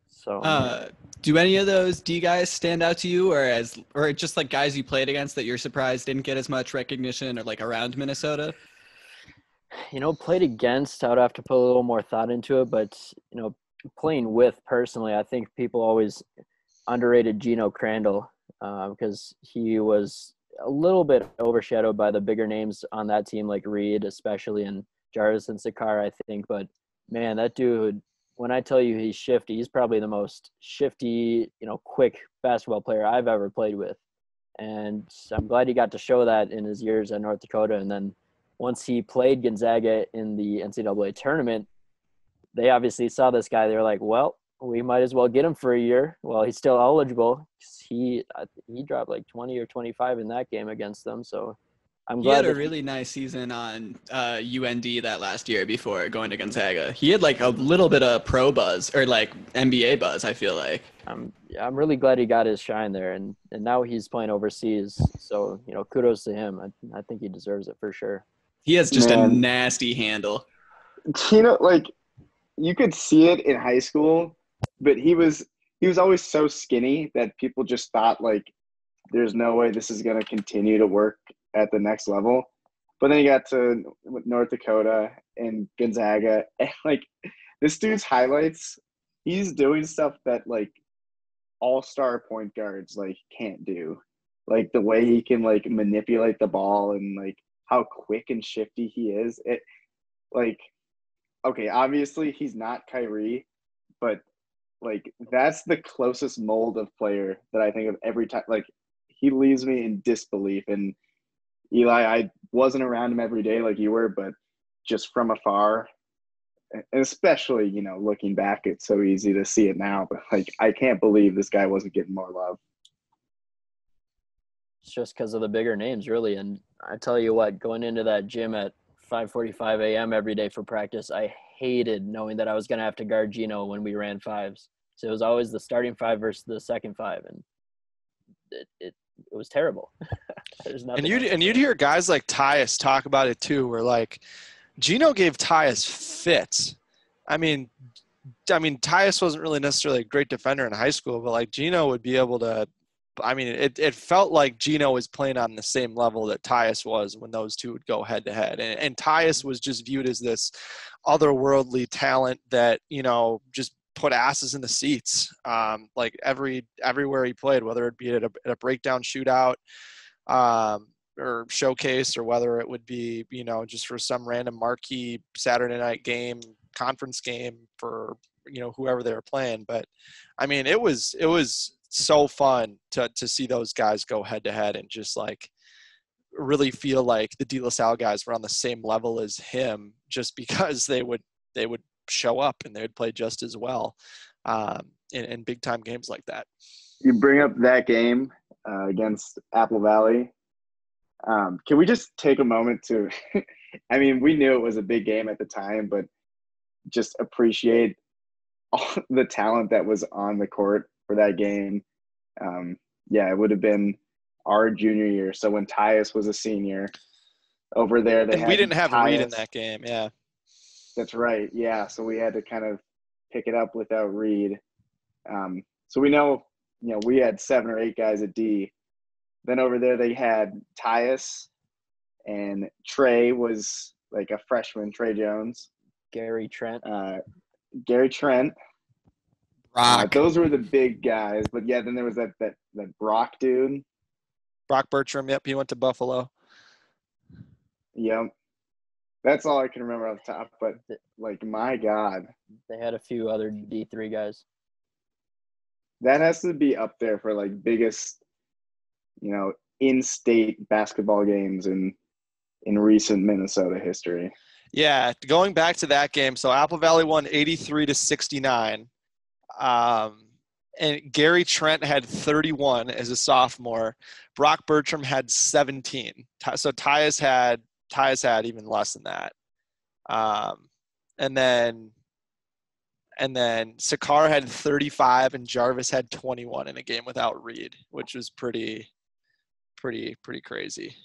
So, do any of those D guys stand out to you, or just like guys you played against that you're surprised didn't get as much recognition, or like around Minnesota? Played against, I would have to put a little more thought into it, but playing with personally, I think people always underrated Gino Crandall because he was a little bit overshadowed by the bigger names on that team, like Reed, especially, and Jarvis and Sakar, I think. But man, that dude, when I tell you he's shifty, he's probably the most shifty, quick basketball player I've ever played with. And I'm glad he got to show that in his years at North Dakota. And then once he played Gonzaga in the NCAA tournament, they obviously saw this guy. They were like, well, we might as well get him for a year while he's still eligible. He dropped like 20 or 25 in that game against them. So I'm glad he had a really nice season on UND that last year before going to Gonzaga. He had like a little bit of pro buzz or like NBA buzz, I feel like. I'm really glad he got his shine there, and now he's playing overseas. So, kudos to him. I think he deserves it for sure. He has just a nasty handle. Like you could see it in high school, but he was always so skinny that people just thought like there's no way this is going to continue to work at the next level. But then he got to North Dakota and Gonzaga, and like this dude's highlights, he's doing stuff that like all-star point guards like can't do. Like the way he can like manipulate the ball and like how quick and shifty he is. It like, okay, obviously he's not Kyrie, but like that's the closest mold of player that I think of every time. Like he leaves me in disbelief. And Eli, I wasn't around him every day like you were, but just from afar, and especially, looking back, it's so easy to see it now, but like I can't believe this guy wasn't getting more love. It's just because of the bigger names, really. And I tell you what, going into that gym at 5:45 a.m. every day for practice, I hated knowing that I was going to have to guard Gino when we ran fives. So it was always the starting five versus the second five, and it was terrible. And you'd hear guys like Tyus talk about it too, where like Gino gave Tyus fits. I mean, Tyus wasn't really necessarily a great defender in high school, but like Gino would be able to. I mean, it felt like Gino was playing on the same level that Tyus was when those two would go head to head, and Tyus was just viewed as this otherworldly talent that just put asses in the seats, like everywhere he played, whether it be at a breakdown shootout, or showcase, or whether it would be just for some random marquee Saturday night game, conference game for whoever they were playing. But I mean, it was so fun to see those guys go head to head and just like really feel like the De La Salle guys were on the same level as him, just because they would show up and they would play just as well in big time games like that. You bring up that game against Apple Valley. Can we just take a moment to I mean, we knew it was a big game at the time, but just appreciate all the talent that was on the court for that game. It would have been our junior year. So when Tyus was a senior over there, we didn't have Reed in that game. Yeah, that's right. Yeah, so we had to kind of pick it up without Reed. So we know, we had 7 or 8 guys at D. Then over there they had Tyus, and Trey was like a freshman. Trey Jones, Gary Trent. Brock. Those were the big guys. But yeah, then there was that Brock dude. Brock Bertram. Yep, he went to Buffalo. Yep. That's all I can remember off the top. But like, my God, they had a few other D3 guys. That has to be up there for like biggest, in-state basketball games in recent Minnesota history. Yeah, going back to that game, so Apple Valley won 83-69. And Gary Trent had 31 as a sophomore. Brock Bertram had 17. So Tyus had even less than that. And then Sakar had 35 and Jarvis had 21 in a game without Reed, which was pretty crazy.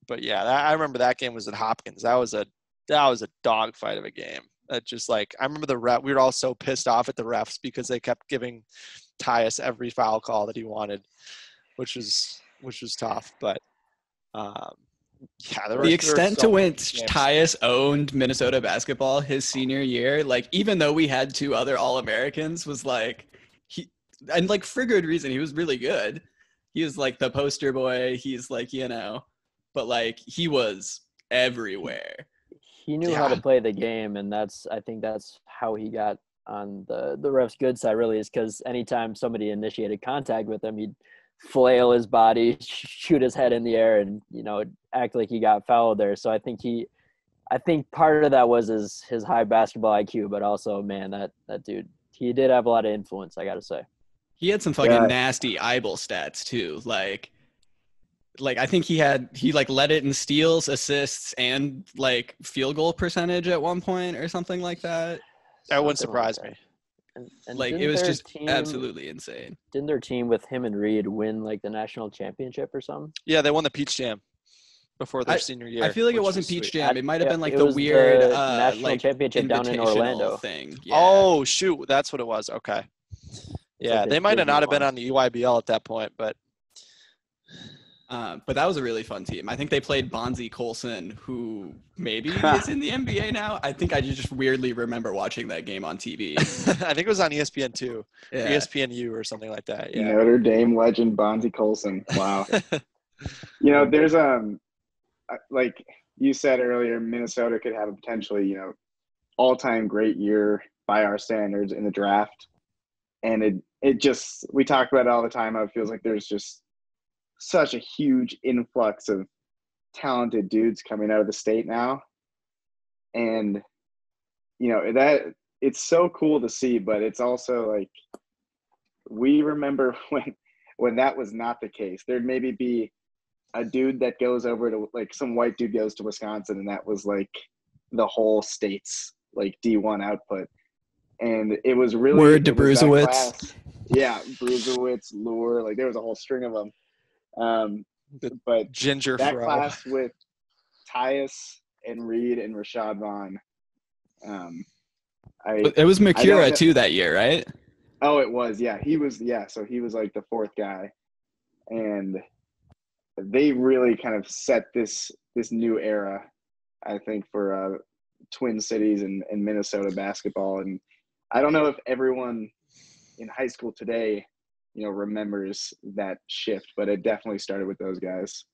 But yeah, I remember that game was at Hopkins. That was a dogfight of a game. That just like, I remember the ref, we were all so pissed off at the refs because they kept giving Tyus every foul call that he wanted, which was tough. But the extent to which Tyus owned Minnesota basketball his senior year, like even though we had 2 other All-Americans, was like and like for good reason, he was really good. He was like the poster boy. He's like, but like he was everywhere. He knew how to play the game, and I think that's how he got on the ref's good side, really, is because anytime somebody initiated contact with him, he'd flail his body, shoot his head in the air, and act like he got fouled there. So I think part of that was his high basketball IQ, but also, man, that dude, he did have a lot of influence, I gotta say. He had some fucking nasty eyeball stats too. Like I think he led it in steals, assists, and like field goal percentage at one point or something like that. That wouldn't surprise me. And like it was just absolutely insane. Didn't their team with him and Reed win like the national championship or something? Yeah, they won the Peach Jam before their senior year. I feel like it wasn't Peach Jam. It might have been like the weird national championship down in Orlando thing. Yeah. Oh shoot, that's what it was. Okay. Yeah, they might have not have been on the EYBL at that point, but that was a really fun team. I think they played Bonzi Colson, who maybe is in the NBA now. I think I just weirdly remember watching that game on TV. I think it was on ESPN2, ESPNU or something like that. Yeah. Notre Dame legend Bonzi Colson. Wow. There's like you said earlier, Minnesota could have a potentially all-time great year by our standards in the draft, and it just, we talk about it all the time. How it feels like there's just such a huge influx of talented dudes coming out of the state now. And, that it's so cool to see, but it's also like, we remember when that was not the case. There'd maybe be a dude that goes over to, like, some white dude goes to Wisconsin, and that was like the whole state's like D1 output. And it was really word to Bruzewitz. Yeah, Bruzewitz, Lure, like there was a whole string of them. But Ginger that Fro. class with Tyus and Reed and Rashad Vaughn. It was Makura too that year, right? Oh, it was. Yeah, he was. Yeah, so he was like the fourth guy, and they really kind of set this new era, I think, for Twin Cities and Minnesota basketball. And I don't know if everyone in high school today remembers that shift, but it definitely started with those guys.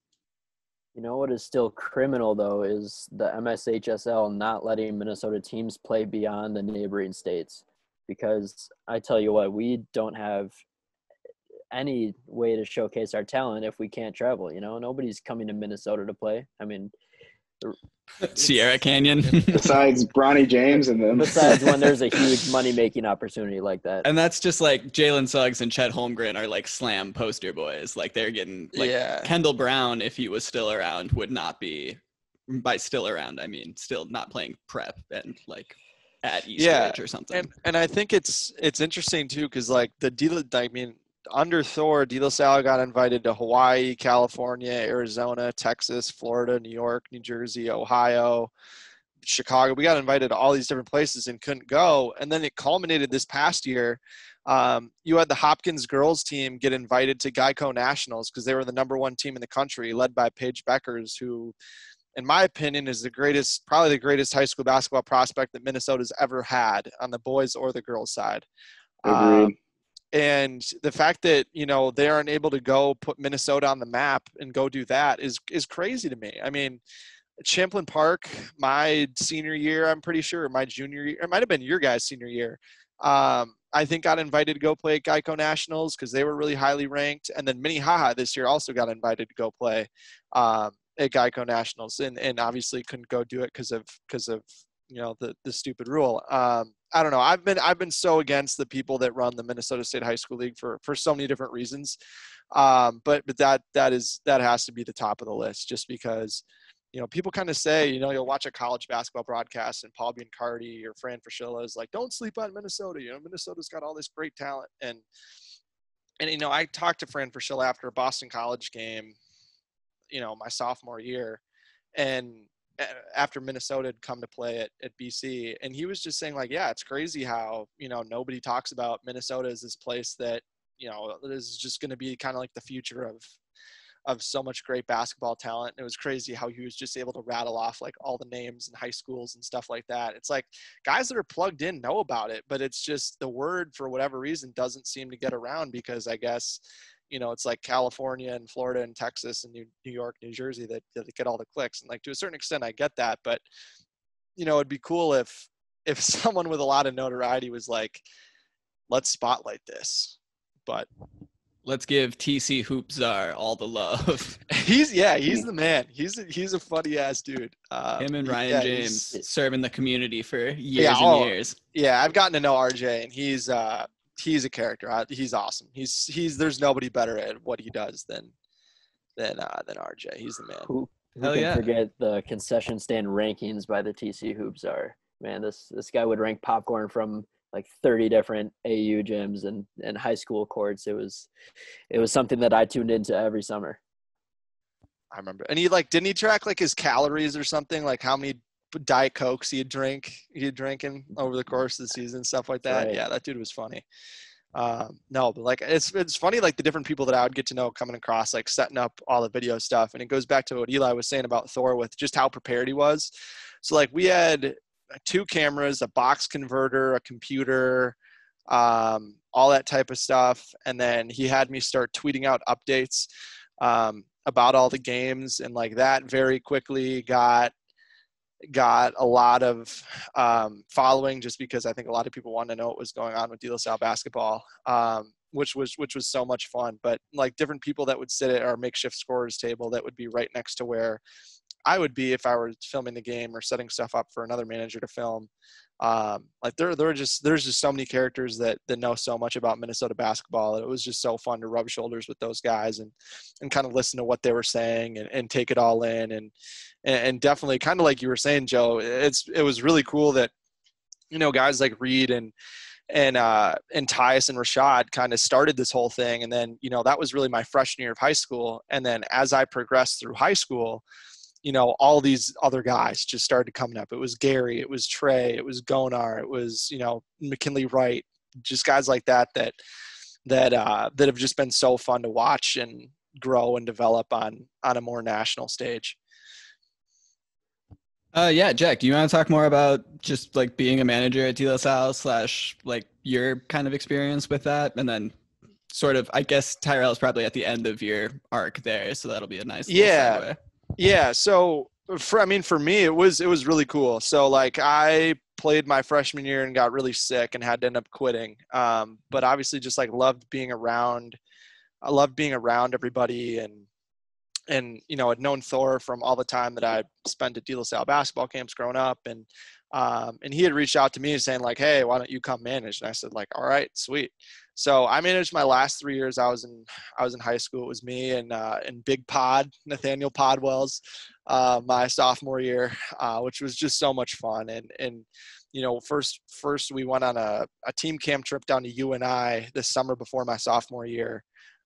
What is still criminal, though, is the MSHSL not letting Minnesota teams play beyond the neighboring states. Because I tell you what, we don't have any way to showcase our talent if we can't travel. Nobody's coming to Minnesota to play. I mean, Sierra Canyon. Besides Bronny James and them. Besides when there's a huge money-making opportunity like that. And that's just like Jalen Suggs and Chet Holmgren are like slam poster boys. Like they're getting Kendall Brown, if he was still around, would not be, by still around, I mean still not playing prep and like at Eastridge or something. And I think it's interesting too, because like under Thor, De La Salle got invited to Hawaii, California, Arizona, Texas, Florida, New York, New Jersey, Ohio, Chicago. We got invited to all these different places and couldn't go. And then it culminated this past year. You had the Hopkins girls team get invited to Geico Nationals because they were the #1 team in the country, led by Paige Beckers, who, in my opinion, is probably the greatest high school basketball prospect that Minnesota's ever had on the boys or the girls side. Agreed. And the fact that, they aren't able to go put Minnesota on the map and go do that is crazy to me. I mean, Champlain Park, my senior year, I'm pretty sure, my junior year, it might have been your guys' senior year, I think got invited to go play at Geico Nationals because they were really highly ranked. And then Minnehaha this year also got invited to go play at Geico Nationals, and obviously couldn't go do it because of the stupid rule. I don't know. I've been so against the people that run the Minnesota State High School League for so many different reasons. But that has to be the top of the list, just because, people kind of say, you'll watch a college basketball broadcast and Paul Biancardi or Fran Fraschilla is like, don't sleep on Minnesota. Minnesota's got all this great talent. And I talked to Fran Fraschilla after a Boston College game, my sophomore year, and after Minnesota had come to play at BC, and he was just saying like, yeah, it's crazy how, nobody talks about Minnesota as this place that, is just going to be kind of like the future of so much great basketball talent. And it was crazy how he was just able to rattle off like all the names and high schools and stuff like that. It's like guys that are plugged in know about it, but it's just the word, for whatever reason, doesn't seem to get around because I guess, it's like California and Florida and Texas and New York, New Jersey that get all the clicks. And like, to a certain extent, I get that, but it'd be cool if someone with a lot of notoriety was like, let's spotlight this. But Let's give TC Hoopzar all the love. He's the man. He's a funny ass dude. Him and Ryan James serving the community for years and years. Yeah, I've gotten to know RJ, and he's a character. He's awesome. He's there's nobody better at what he does than RJ. He's the man. Who can forget the concession stand rankings by the TC Hoopzar? Man, this guy would rank popcorn from like 30 different AU gyms and high school courts. It was something that I tuned into every summer. I remember. And didn't he track like his calories or something, like how many Diet Cokes he had drinking over the course of the season, stuff like that. Right. Yeah, that dude was funny. No, but like it's funny, like the different people that I would get to know coming across, like setting up all the video stuff. And it goes back to what Eli was saying about Thor with just how prepared he was. So like we had 2 cameras, a box converter, a computer, all that type of stuff. And then he had me start tweeting out updates about all the games, and like that very quickly got a lot of following, just because I think a lot of people wanted to know what was going on with De La Salle basketball, which was so much fun. But like different people that would sit at our makeshift scorers table that would be right next to where I would be if I were filming the game or setting stuff up for another manager to film. Like there's just so many characters that know so much about Minnesota basketball. It was just so fun to rub shoulders with those guys and kind of listen to what they were saying and take it all in. And definitely kind of like you were saying, Joe, it was really cool that, guys like Reed and Tyus and Rashad kind of started this whole thing. And then, that was really my freshman year of high school. And then as I progressed through high school, all these other guys just started coming up. It was Gary, it was Trey, it was Gonar, it was, McKinley Wright, just guys like that have just been so fun to watch and grow and develop on a more national stage. Yeah, Jack, do you want to talk more about just like being a manager at De La Salle / like your kind of experience with that? And then sort of, I guess Tyrell's probably at the end of your arc there, so that'll be a nice little segue. Yeah. So for me, it was really cool. So like I played my freshman year and got really sick and had to end up quitting. But obviously just like loved being around. I loved being around everybody and I'd known Thor from all the time that I spent at De La Salle basketball camps growing up. And he had reached out to me saying like, hey, why don't you come manage? And I said like, all right, sweet. So I managed my last 3 years. I was in high school. It was me and Big Pod, Nathaniel Podwells, my sophomore year, which was just so much fun. And first we went on a team camp trip down to UNI this summer before my sophomore year.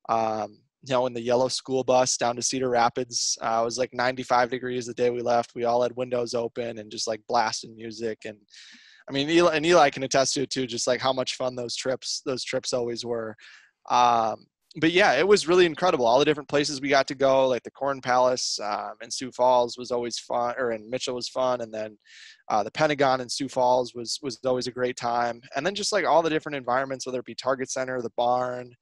In the yellow school bus down to Cedar Rapids. It was like 95 degrees the day we left. We all had windows open and just like blasting music. And I mean, Eli can attest to it too, just like how much fun those trips always were. But yeah, it was really incredible. All the different places we got to go, like the Corn Palace in Sioux Falls was always fun, or in Mitchell was fun. And then the Pentagon in Sioux Falls was always a great time. And then just like all the different environments, whether it be Target Center, the barn,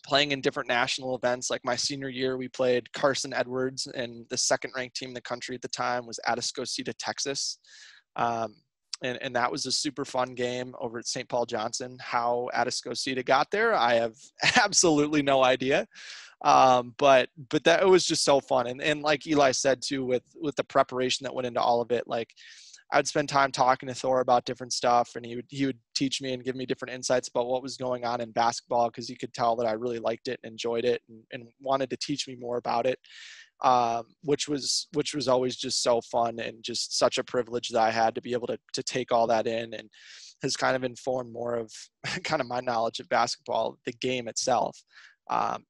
playing in different national events. Like my senior year, we played Carson Edwards, and the second ranked team in the country at the time was Atascocita, Texas. And that was a super fun game over at St. Paul Johnson. How Atascocita got there, I have absolutely no idea. But that, it was just so fun. And like Eli said too, with the preparation that went into all of it, like I'd spend time talking to Thor about different stuff, and he would teach me and give me different insights about what was going on in basketball, because he could tell that I really liked it and enjoyed it and wanted to teach me more about it, which was always just so fun and just such a privilege that I had to be able to take all that in, and has kind of informed more of kind of my knowledge of basketball, the game itself.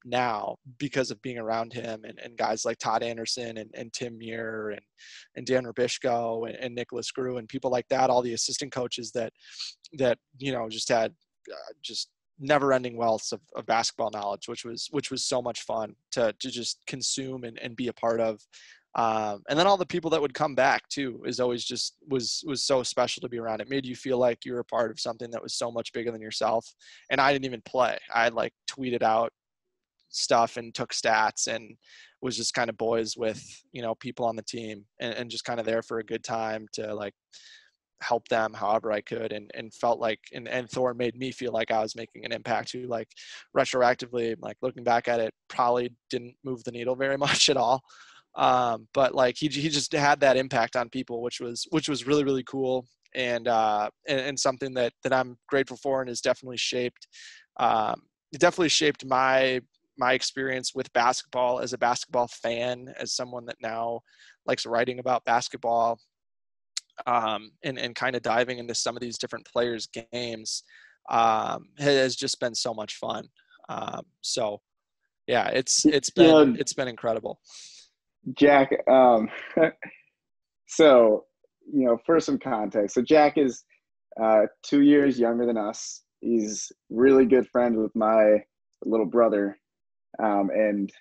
Now, because of being around him and guys like Todd Anderson and Tim Muir and Dan Rubishko and Nicholas Grew and people like that, all the assistant coaches that just had just never-ending wealths of basketball knowledge, which was so much fun to just consume and be a part of. And then all the people that would come back too is always just was so special to be around. It made you feel like you were a part of something that was so much bigger than yourself. And I didn't even play. I like tweeted out stuff and took stats and was just kind of boys with people on the team and just kind of there for a good time to like help them however I could, and felt like, and Thor made me feel like I was making an impact who, like, retroactively, like, looking back at it, probably didn't move the needle very much at all. But like he just had that impact on people, which was really, really cool. And something that I'm grateful for, and has definitely shaped, my experience with basketball as a basketball fan, as someone that now likes writing about basketball, and kind of diving into some of these different players' games, has just been so much fun. So yeah, it's been incredible. Jack, so, for some context, so Jack is 2 years younger than us. He's really good friends with my little brother. And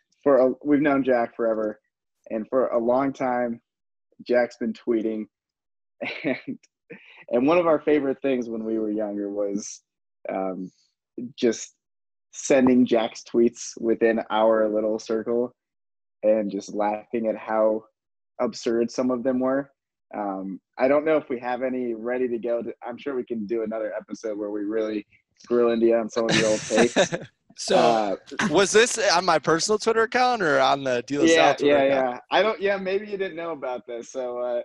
we've known Jack forever. And for a long time, Jack's been tweeting. And one of our favorite things when we were younger was just sending Jack's tweets within our little circle and just laughing at how absurd some of them were. I don't know if we have any ready to go. I'm sure we can do another episode where we really grill into you on some of your old takes. So was this on my personal Twitter account or on the De La Salle Twitter account? Maybe you didn't know about this. So,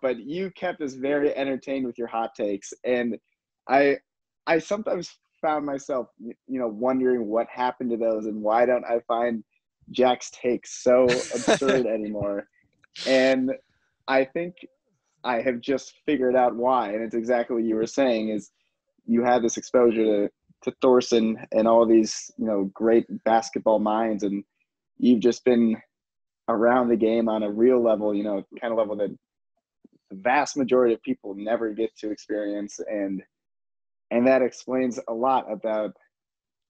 but you kept us very entertained with your hot takes. And I sometimes found myself, wondering what happened to those and why don't I find Jack's takes so absurd anymore. And I think I have just figured out why. And it's exactly what you were saying, is you had this exposure to Thorson and all these, great basketball minds. And you've just been around the game on a real level, kind of level that the vast majority of people never get to experience. And that explains a lot about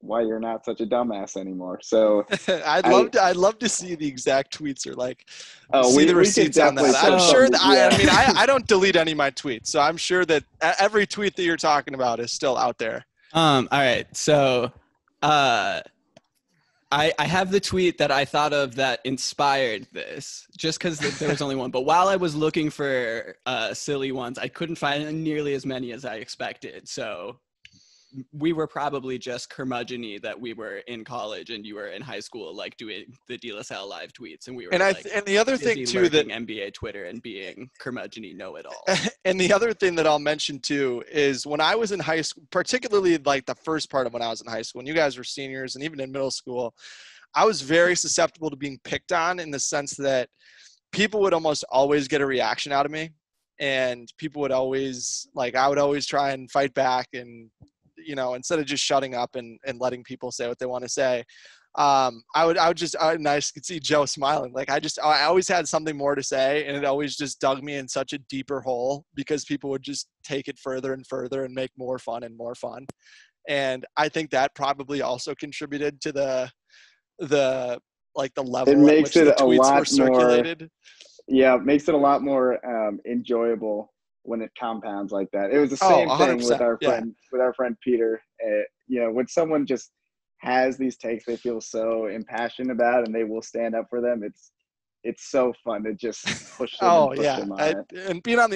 why you're not such a dumbass anymore. So I'd love to see the exact tweets, or like see the receipts on that. I'm sure that I don't delete any of my tweets, so I'm sure that every tweet that you're talking about is still out there. All right. So I have the tweet that I thought of that inspired this, just because there was only one. But while I was looking for silly ones, I couldn't find nearly as many as I expected. So we were probably just curmudgeon-y that we were in college and you were in high school, like doing the De La Salle live tweets, and we were. And the other thing too, that NBA Twitter and being curmudgeon-y know-it-all. And the other thing that I'll mention too is when I was in high school, particularly like the first part of when I was in high school, and you guys were seniors, and even in middle school, I was very susceptible to being picked on, in the sense that people would almost always get a reaction out of me, and people would always, like, I would always try and fight back, and instead of just shutting up and letting people say what they want to say, I would just, and I could see Joe smiling. Like, I always had something more to say, and it always just dug me in such a deeper hole, because people would just take it further and further and make more fun and more fun. And I think that probably also contributed to the level at which the tweets were circulated. It makes it a lot more enjoyable when it compounds like that. It was the same thing with our friend Peter. When someone just has these takes they feel so impassioned about, and they will stand up for them, it's so fun to just push them. And being on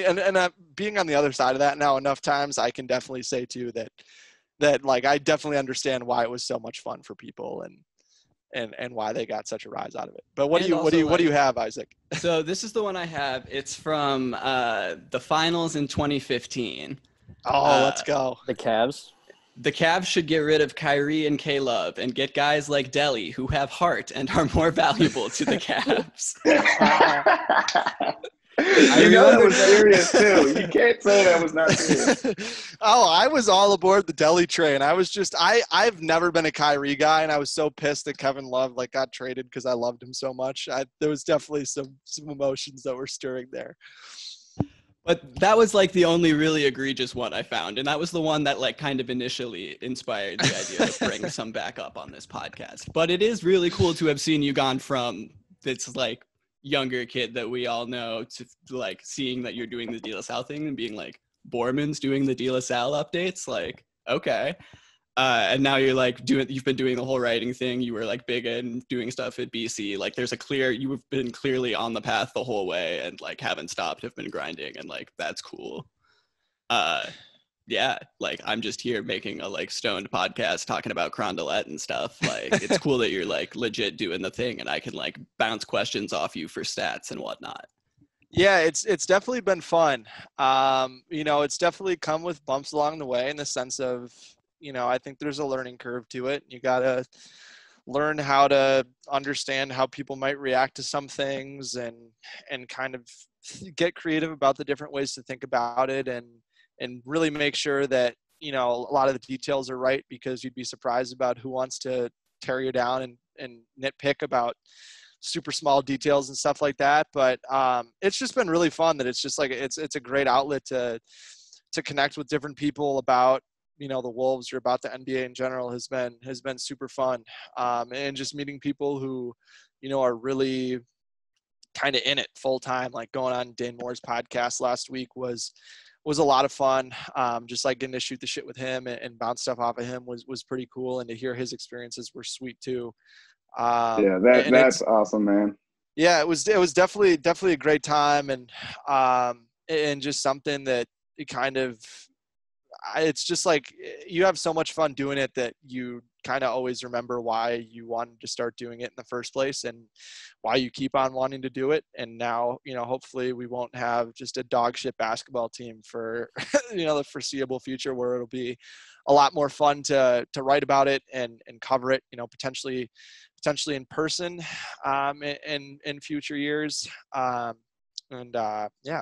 the other side of that now enough times, I can definitely say too that like I definitely understand why it was so much fun for people, and why they got such a rise out of it. But what do you have, Isaac? So this is the one I have. It's from the finals in 2015. Let's go. The Cavs. The Cavs should get rid of Kyrie and K-Love and get guys like Delly, who have heart and are more valuable to the Cavs. That was serious too. You can't say that was not serious. I was all aboard the Delly train. I've never been a Kyrie guy, and I was so pissed that Kevin Love got traded because I loved him so much. There was definitely some emotions that were stirring there. But that was the only really egregious one I found, and that was the one that kind of initially inspired the idea to bring some back up on this podcast. But it is really cool to have seen you gone from this younger kid that we all know to seeing that you're doing the De La Salle thing and being Borman's doing the De La Salle updates. Okay. And now you're you've been doing the whole writing thing. You were big in doing stuff at BC. You've been clearly on the path the whole way, and haven't stopped, have been grinding, and that's cool. Yeah, like I'm just here making a like stoned podcast talking about Crondelet and stuff. Like it's cool that you're like legit doing the thing and I can like bounce questions off you for stats and whatnot. Yeah, it's definitely been fun. It's definitely come with bumps along the way in the sense of, I think there's a learning curve to it. You gotta learn how to understand how people might react to some things and kind of get creative about the different ways to think about it and really make sure that, a lot of the details are right, because you'd be surprised about who wants to tear you down and nitpick about super small details and stuff like that. But it's just been really fun that it's just like, it's a great outlet to connect with different people about, the Wolves or about the NBA in general has been super fun. And just meeting people who, are really kind of in it full time, like going on Dane Moore's podcast last week was a lot of fun. Just like getting to shoot the shit with him and bounce stuff off of him was pretty cool. And to hear his experiences were sweet too. Yeah, that's awesome, man. Yeah, it was definitely a great time, and just something that it kind of, it's just like you have so much fun doing it that you kind of always remember why you wanted to start doing it in the first place and why you keep on wanting to do it. And now, hopefully we won't have just a dog shit basketball team for, the foreseeable future, where it'll be a lot more fun to write about it and cover it, potentially in person in future years. Yeah,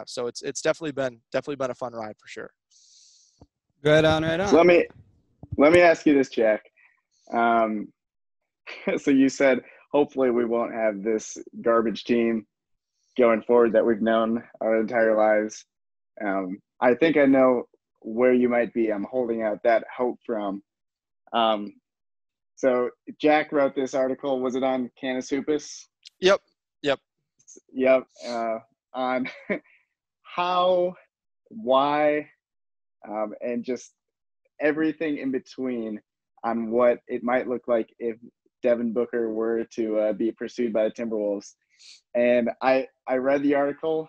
so it's definitely been a fun ride for sure. Right on. So let me ask you this, Jack. So you said hopefully we won't have this garbage team going forward that we've known our entire lives. I think I know where you might be. I'm holding out that hope from. So Jack wrote this article. Was it on Canasupis? Yep. Yep. On how, why, and just everything in between on what it might look like if Devin Booker were to be pursued by the Timberwolves. And I read the article.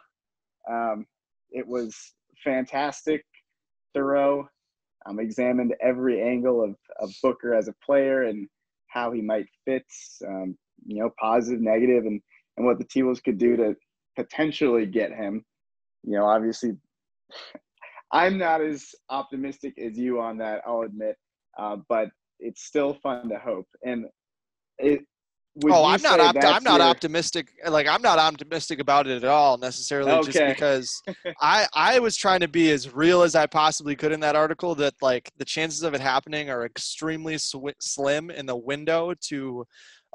It was fantastic, thorough. Examined every angle of Booker as a player and how he might fit, positive, negative, and what the T-Wolves could do to potentially get him. Obviously, I'm not as optimistic as you on that, I'll admit, but it's still fun to hope. And I'm not optimistic. Like, I'm not optimistic about it at all necessarily. Okay. Just because I was trying to be as real as I possibly could in that article, that like the chances of it happening are extremely slim, in the window to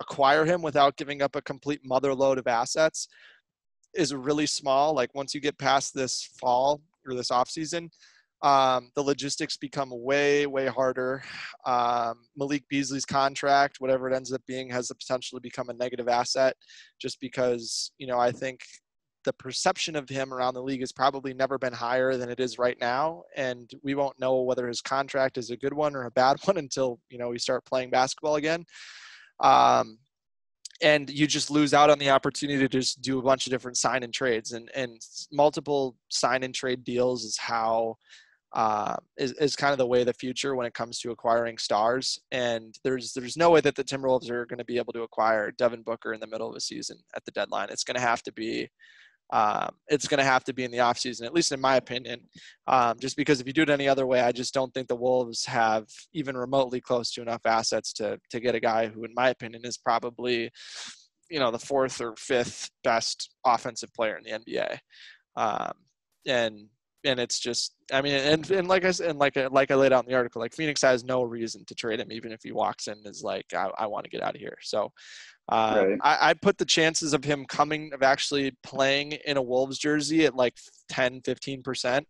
acquire him without giving up a complete motherload of assets is really small. Like, once you get past this fall or this off season, the logistics become way, way harder. Malik Beasley's contract, whatever it ends up being, has the potential to become a negative asset, just because, I think the perception of him around the league has probably never been higher than it is right now. And we won't know whether his contract is a good one or a bad one until, we start playing basketball again. And you just lose out on the opportunity to just do a bunch of different sign and trades, and multiple sign and trade deals is how, is kind of the way of the future when it comes to acquiring stars. And there's no way that the Timberwolves are going to be able to acquire Devin Booker in the middle of a season at the deadline. It's going to have to be in the offseason, at least in my opinion, just because if you do it any other way, I just don't think the Wolves have even remotely close to enough assets to get a guy who, in my opinion, is probably, the fourth or fifth best offensive player in the NBA. And it's just, I mean, and like I said, and like I laid out in the article, like Phoenix has no reason to trade him, even if he walks in and is like, I want to get out of here. So right. I put the chances of him actually playing in a Wolves jersey at like 10-15%.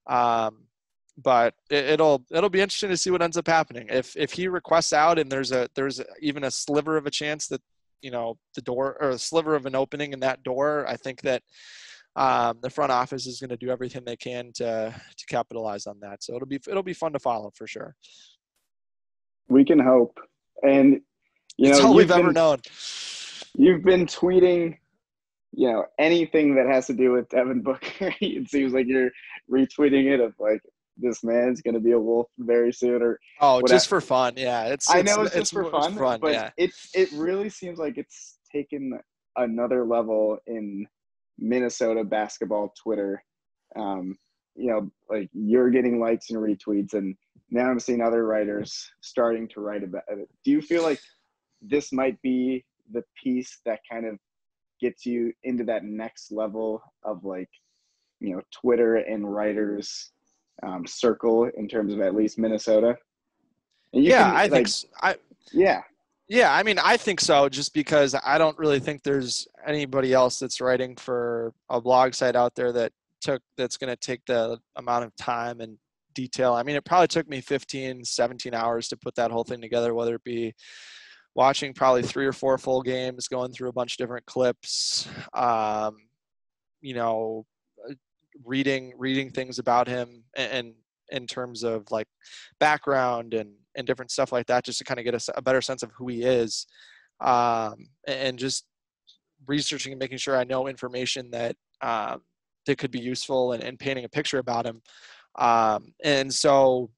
But it'll be interesting to see what ends up happening. If he requests out and there's even a sliver of a chance that, the door, or a sliver of an opening in that door, I think that the front office is going to do everything they can to capitalize on that. So it'll be fun to follow for sure. We can hope. And it's all we've ever known. You've been tweeting anything that has to do with Devin Booker, it seems like you're retweeting it of like, this man's going to be a Wolf very soon, or just for fun. Yeah, I know it's just for fun, but yeah. it really seems like it's taken another level in Minnesota basketball Twitter. Like you're getting likes and retweets, and now I'm seeing other writers starting to write about it. Do you feel like this might be the piece that kind of gets you into that next level of like, Twitter and writers circle in terms of at least Minnesota? And I think so. Yeah, I mean, I think so, just because I don't really think there's anybody else that's writing for a blog site out there that's going to take the amount of time and detail. I mean, it probably took me 15, 17 hours to put that whole thing together, whether it be watching probably 3 or 4 full games, going through a bunch of different clips, reading things about him, and in terms of like background and different stuff like that, just to kind of get a better sense of who he is, and just researching and making sure I know information that that could be useful and painting a picture about him. And so,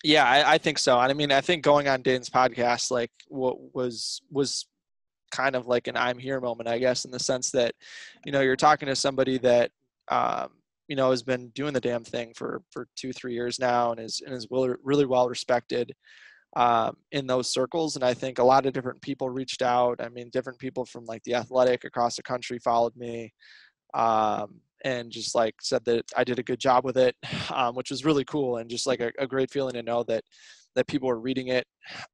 yeah, I think so. And I mean, I think going on Dane's podcast, like, what was kind of like an I'm here moment, I guess, in the sense that, you're talking to somebody that, has been doing the damn thing for 2-3 years now, and is really well respected in those circles. And I think a lot of different people reached out. I mean, different people from like The Athletic across the country followed me, and just like said that I did a good job with it, which was really cool, and just like a great feeling to know that people were reading it,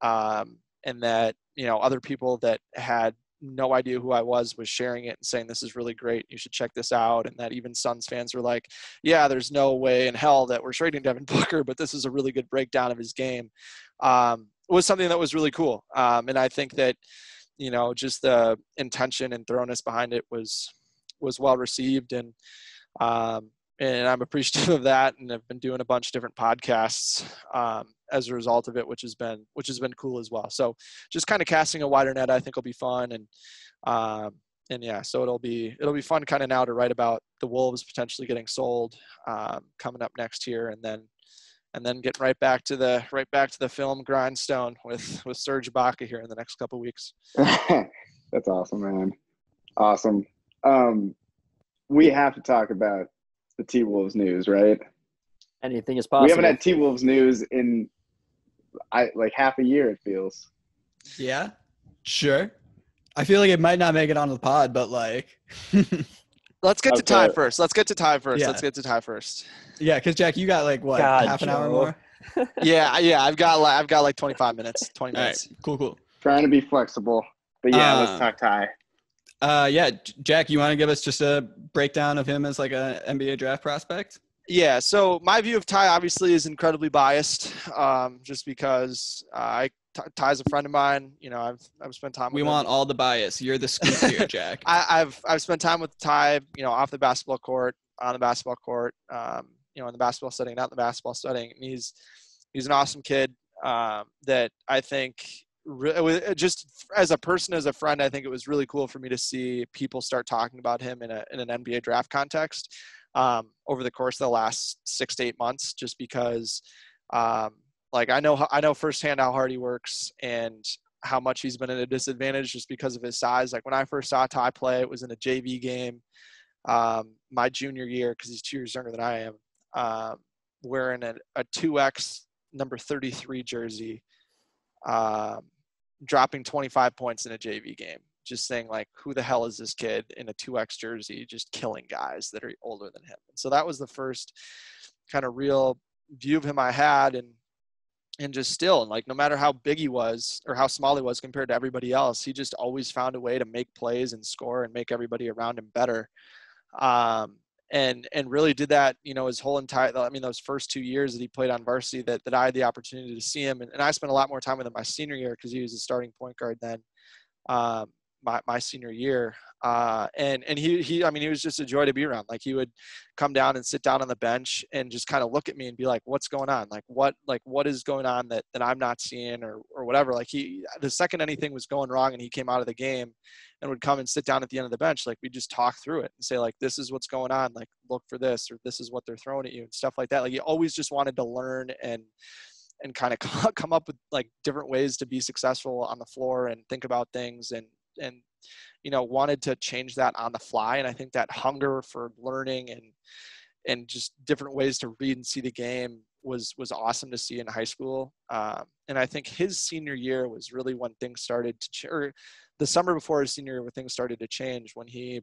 and that, other people that had no idea who I was sharing it and saying, this is really great, you should check this out. And that even Suns fans were like, yeah, there's no way in hell that we're trading Devin Booker, but this is a really good breakdown of his game. Was something that was really cool. And I think that, just the intention and thoroughness behind it was well received. And I'm appreciative of that. And I've been doing a bunch of different podcasts as a result of it, which has been cool as well. So just kind of casting a wider net, I think will be fun. And yeah, so it'll be fun kind of now to write about the Wolves potentially getting sold coming up next year, and then getting right back to the film grindstone with Serge Ibaka here in the next couple of weeks. That's awesome, man. Awesome. We have to talk about the T-Wolves news, right? Anything is possible. We haven't had T-Wolves news in like half a year, it feels. Yeah, sure. I feel like it might not make it onto the pod, but like let's get to Ty first. Yeah. Yeah, because Jack, you got like what, half an hour more? yeah, I've got like 25 minutes. 20 minutes. All right, cool. Trying to be flexible. But yeah, let's talk Ty. Jack, you want to give us just a breakdown of him as like a NBA draft prospect? Yeah, so my view of Ty obviously is incredibly biased, just because Ty's a friend of mine. I've spent time with him. We want all the bias. You're the scoop here, Jack. I've spent time with Ty, off the basketball court, on the basketball court, in the basketball setting, not in the basketball setting. And he's an awesome kid that I think just as a person, as a friend, I think it was really cool for me to see people start talking about him in an NBA draft context over the course of the last 6 to 8 months, just because like I know firsthand how hard he works and how much he's been at a disadvantage just because of his size. Like when I first saw Ty play, it was in a JV game my junior year, because he's 2 years younger than I am, wearing a 2X number 33 jersey, dropping 25 points in a JV game. Just saying, like, who the hell is this kid in a 2X jersey just killing guys that are older than him? And so that was the first kind of real view of him I had. And just still, like, no matter how big he was or how small he was compared to everybody else, he just always found a way to make plays and score and make everybody around him better. And really did that, his whole entire, those first 2 years that he played on varsity that I had the opportunity to see him. And I spent a lot more time with him my senior year because he was a starting point guard then. my senior year. And he, I mean, he was just a joy to be around. Like, he would come down and sit down on the bench and just kind of look at me and be like, what's going on? Like, what is going on that I'm not seeing or whatever. Like, the second anything was going wrong and he came out of the game and would come and sit down at the end of the bench, like, we just talk through it and say, like, this is what's going on. Like, look for this, or this is what they're throwing at you and stuff like that. Like, he always just wanted to learn and kind of come up with like different ways to be successful on the floor and think about things and wanted to change that on the fly. And I think that hunger for learning and just different ways to read and see the game was awesome to see in high school. And I think his senior year was really when things started to or the summer before his senior year, when things started to change, when he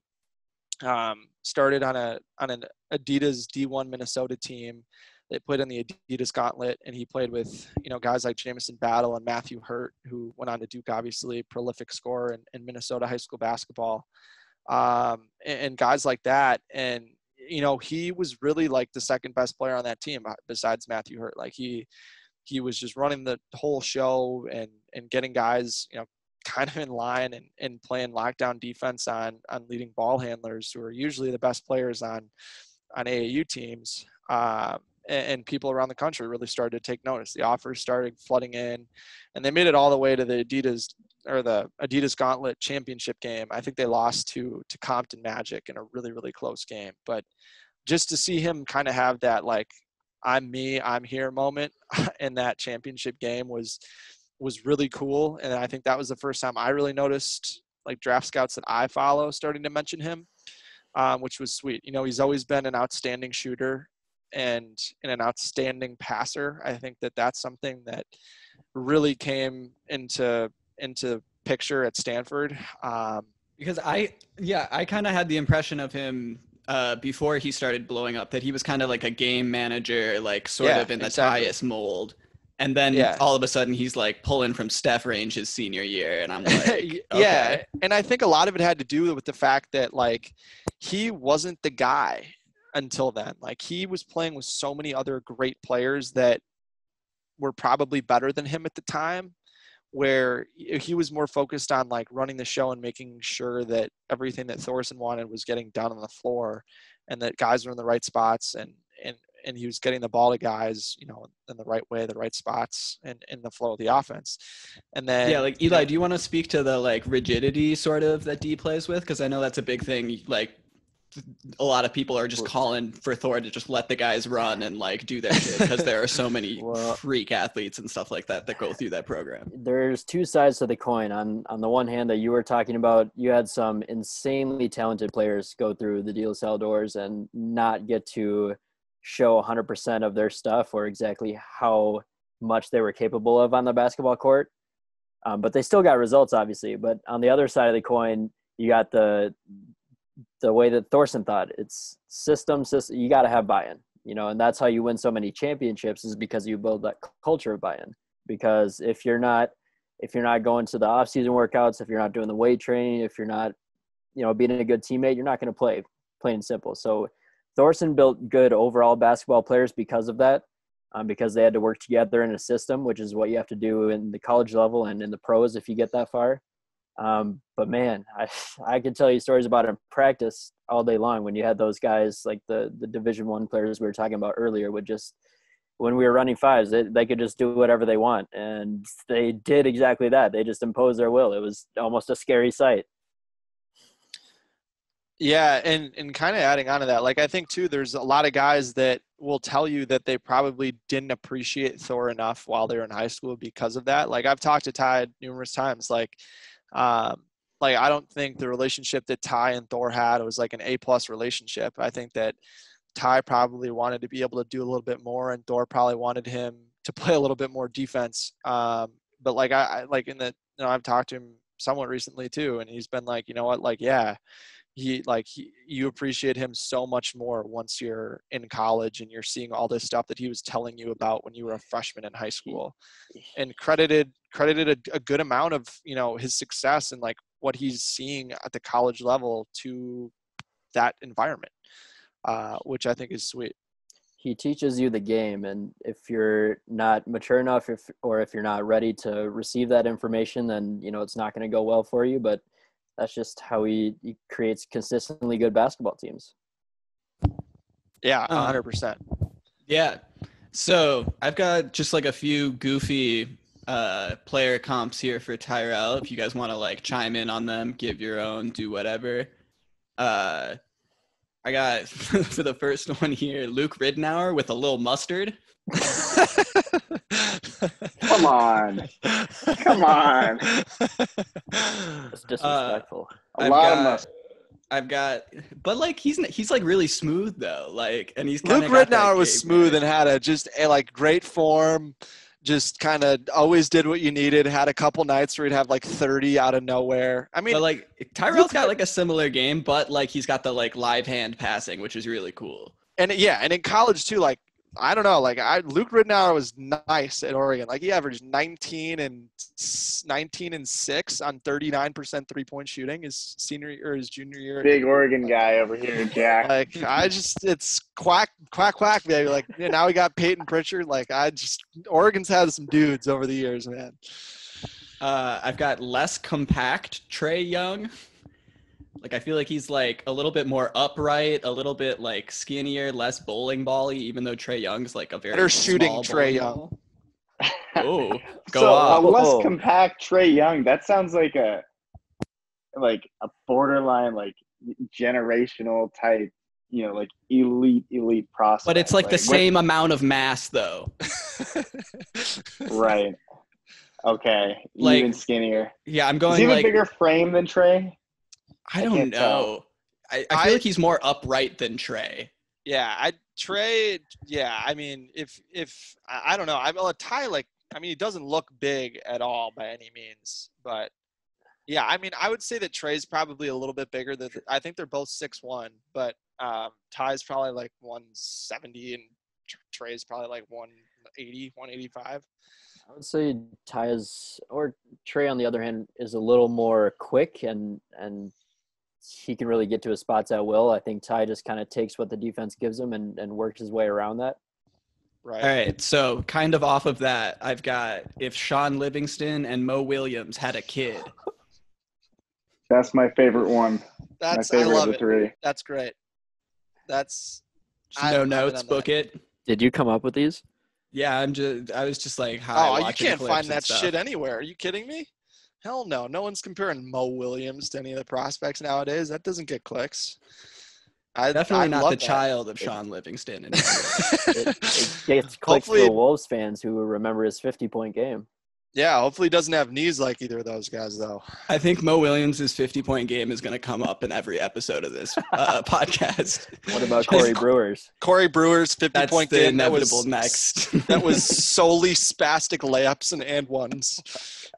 started on an Adidas D1 Minnesota team. They played in the Adidas Gauntlet, and he played with, guys like Jamison Battle and Matthew Hurt, who went on to Duke, obviously, prolific scorer in Minnesota high school basketball, and guys like that. And, he was really like the second best player on that team besides Matthew Hurt. Like, he was just running the whole show and getting guys, kind of in line and playing lockdown defense on leading ball handlers who are usually the best players on AAU teams. And people around the country really started to take notice. The offers started flooding in, and they made it all the way to the Adidas Gauntlet championship game. I think they lost to Compton Magic in a really, really close game. But just to see him kind of have that, like, I'm me, I'm here moment in that championship game was really cool. And I think that was the first time I really noticed, like, draft scouts that I follow starting to mention him, which was sweet. He's always been an outstanding shooter and an outstanding passer. I think that that's something that really came into picture at Stanford. Because I kind of had the impression of him before he started blowing up that he was kind of like a game manager, like sort of in the Tyus mold. And then all of a sudden he's like pulling from Steph range his senior year. And I'm like, okay. Yeah. And I think a lot of it had to do with the fact that, like, he wasn't the guy until then. Like, he was playing with so many other great players that were probably better than him at the time, where he was more focused on, like, running the show and making sure that everything that Thorson wanted was getting done on the floor, and that guys were in the right spots, and he was getting the ball to guys, in the right way, the right spots, and in the flow of the offense. And then, like, Eli, do you want to speak to the, like, rigidity sort of that D plays with? Because I know that's a big thing. Like, a lot of people are just calling for Thor to just let the guys run and, like, do their shit, because there are so many freak athletes and stuff like that go through that program. There's two sides to the coin. On the one hand, that you were talking about, you had some insanely talented players go through the De La Salle doors and not get to show 100% of their stuff or exactly how much they were capable of on the basketball court. But they still got results, obviously. But on the other side of the coin, you got the way that Thorson thought. It's system. You got to have buy-in, and that's how you win so many championships, is because you build that culture of buy-in. Because if you're not going to the off-season workouts, if you're not doing the weight training, if you're not, being a good teammate, you're not going to play, plain and simple. So Thorson built good overall basketball players because of that, because they had to work together in a system, which is what you have to do in the college level and in the pros if you get that far. But man, I could tell you stories about it in practice all day long, when you had those guys like the Division I players we were talking about earlier, would just, when we were running fives, they could just do whatever they want. And they did exactly that. They just imposed their will. It was almost a scary sight. Yeah. And kind of adding on to that, like, I think too, there's a lot of guys that will tell you that they probably didn't appreciate Thor enough while they were in high school because of that. Like, I've talked to Ty numerous times, like, I don't think the relationship that Ty and Thor had was like an A+ relationship. I think that Ty probably wanted to be able to do a little bit more, and Thor probably wanted him to play a little bit more defense. But like, I like in the, I've talked to him somewhat recently too, and he's been like, you know what, like, yeah, you appreciate him so much more once you're in college and you're seeing all this stuff that he was telling you about when you were a freshman in high school, and credited a good amount of, his success and like what he's seeing at the college level to that environment, which I think is sweet. He teaches you the game, and if you're not mature enough, if you're not ready to receive that information, then it's not going to go well for you. But That's just how he creates consistently good basketball teams. Yeah, 100%. Yeah. So I've got just like a few goofy player comps here for Tyrell. If you guys want to like chime in on them, give your own, do whatever. I got for the first one here, Luke Ridnour with a little mustard. Come on. Come on. It's disrespectful. I've got, but like he's like really smooth though, like, and he's Luke got Ridnour was game smooth there. and had like great form. Just kind of always did what you needed. Had a couple nights where he'd have like 30 out of nowhere. I mean, but like Tyrell's got like a similar game, but like he's got the like live hand passing, which is really cool. And and in college too, like I don't know, like Luke Ridnour was nice at Oregon. Like he averaged 19 and 6 on 39% 3-point shooting his senior or his junior year. Big Oregon guy over here, Jack. Like it's quack, baby. Like now we got Peyton Pritchard. Like Oregon's had some dudes over the years, man. I've got less compact Trae Young. Like I feel like he's like a little bit more upright, a little bit like skinnier, less bowling ball-y, even though Trae Young's like a very better shooting Trae Young. Ball. Oh, go so off. a less compact Trae Young. That sounds like a borderline like generational type, like elite prospect. But it's like the same amount of mass though. Right. Okay. Like, even skinnier. Yeah, I'm going. Is he have like a bigger frame than Trae? I don't know. I feel like he's more upright than Trae. Yeah, Trae. Yeah, I mean, if I don't know, Ty, like, I mean, he doesn't look big at all by any means, but yeah, I mean, I would say that Trae's probably a little bit bigger. I think they're both 6'1", but Ty's probably like 170 and Trae's probably like 180, 185. I would say Trae, on the other hand, is a little more quick and he can really get to his spots at will. I think Ty just kind of takes what the defense gives him and works his way around that. Right. All right. So kind of off of that, I've got if Sean Livingston and Mo Williams had a kid. That's my favorite one. I love it. Three. That's great. That's no notes. Book it. Did you come up with these? Yeah, I was just like, hi. You can't find that shit anywhere. Are you kidding me? Hell no. No one's comparing Mo Williams to any of the prospects nowadays. That doesn't get clicks. Definitely not the child of Sean Livingston. It gets clicks for Wolves fans who remember his 50-point game. Yeah, hopefully he doesn't have knees like either of those guys, though. I think Mo Williams' 50-point game is going to come up in every episode of this podcast. What about Corey Brewer's? Corey Brewer's 50-point game. Inevitable next. That was solely spastic layups and ones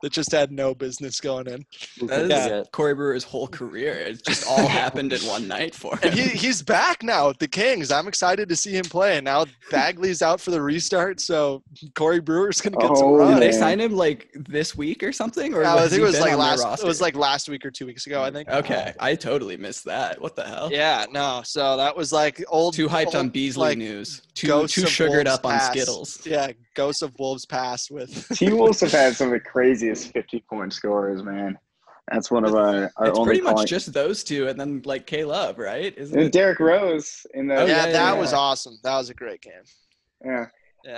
that just had no business going in. That is Corey Brewer's whole career. It just all happened in one night for him. And he's back now with the Kings. I'm excited to see him play. And now Bagley's out for the restart, so Corey Brewer's going to get some run. Did they sign him like this week or something? Or I think it was like last week or 2 weeks ago, I think. Okay. I totally missed that. What the hell? Yeah, no. So that was like too hyped on Beasley news. Too sugared up on Skittles. Yeah, Ghosts of Wolves pass with T-Wolves have had some of the craziest 50-point scorers, man. That's one of our it's only pretty much just those two and then like K-Love, right? Isn't it? Derrick Rose in the that was awesome. That was a great game. Yeah.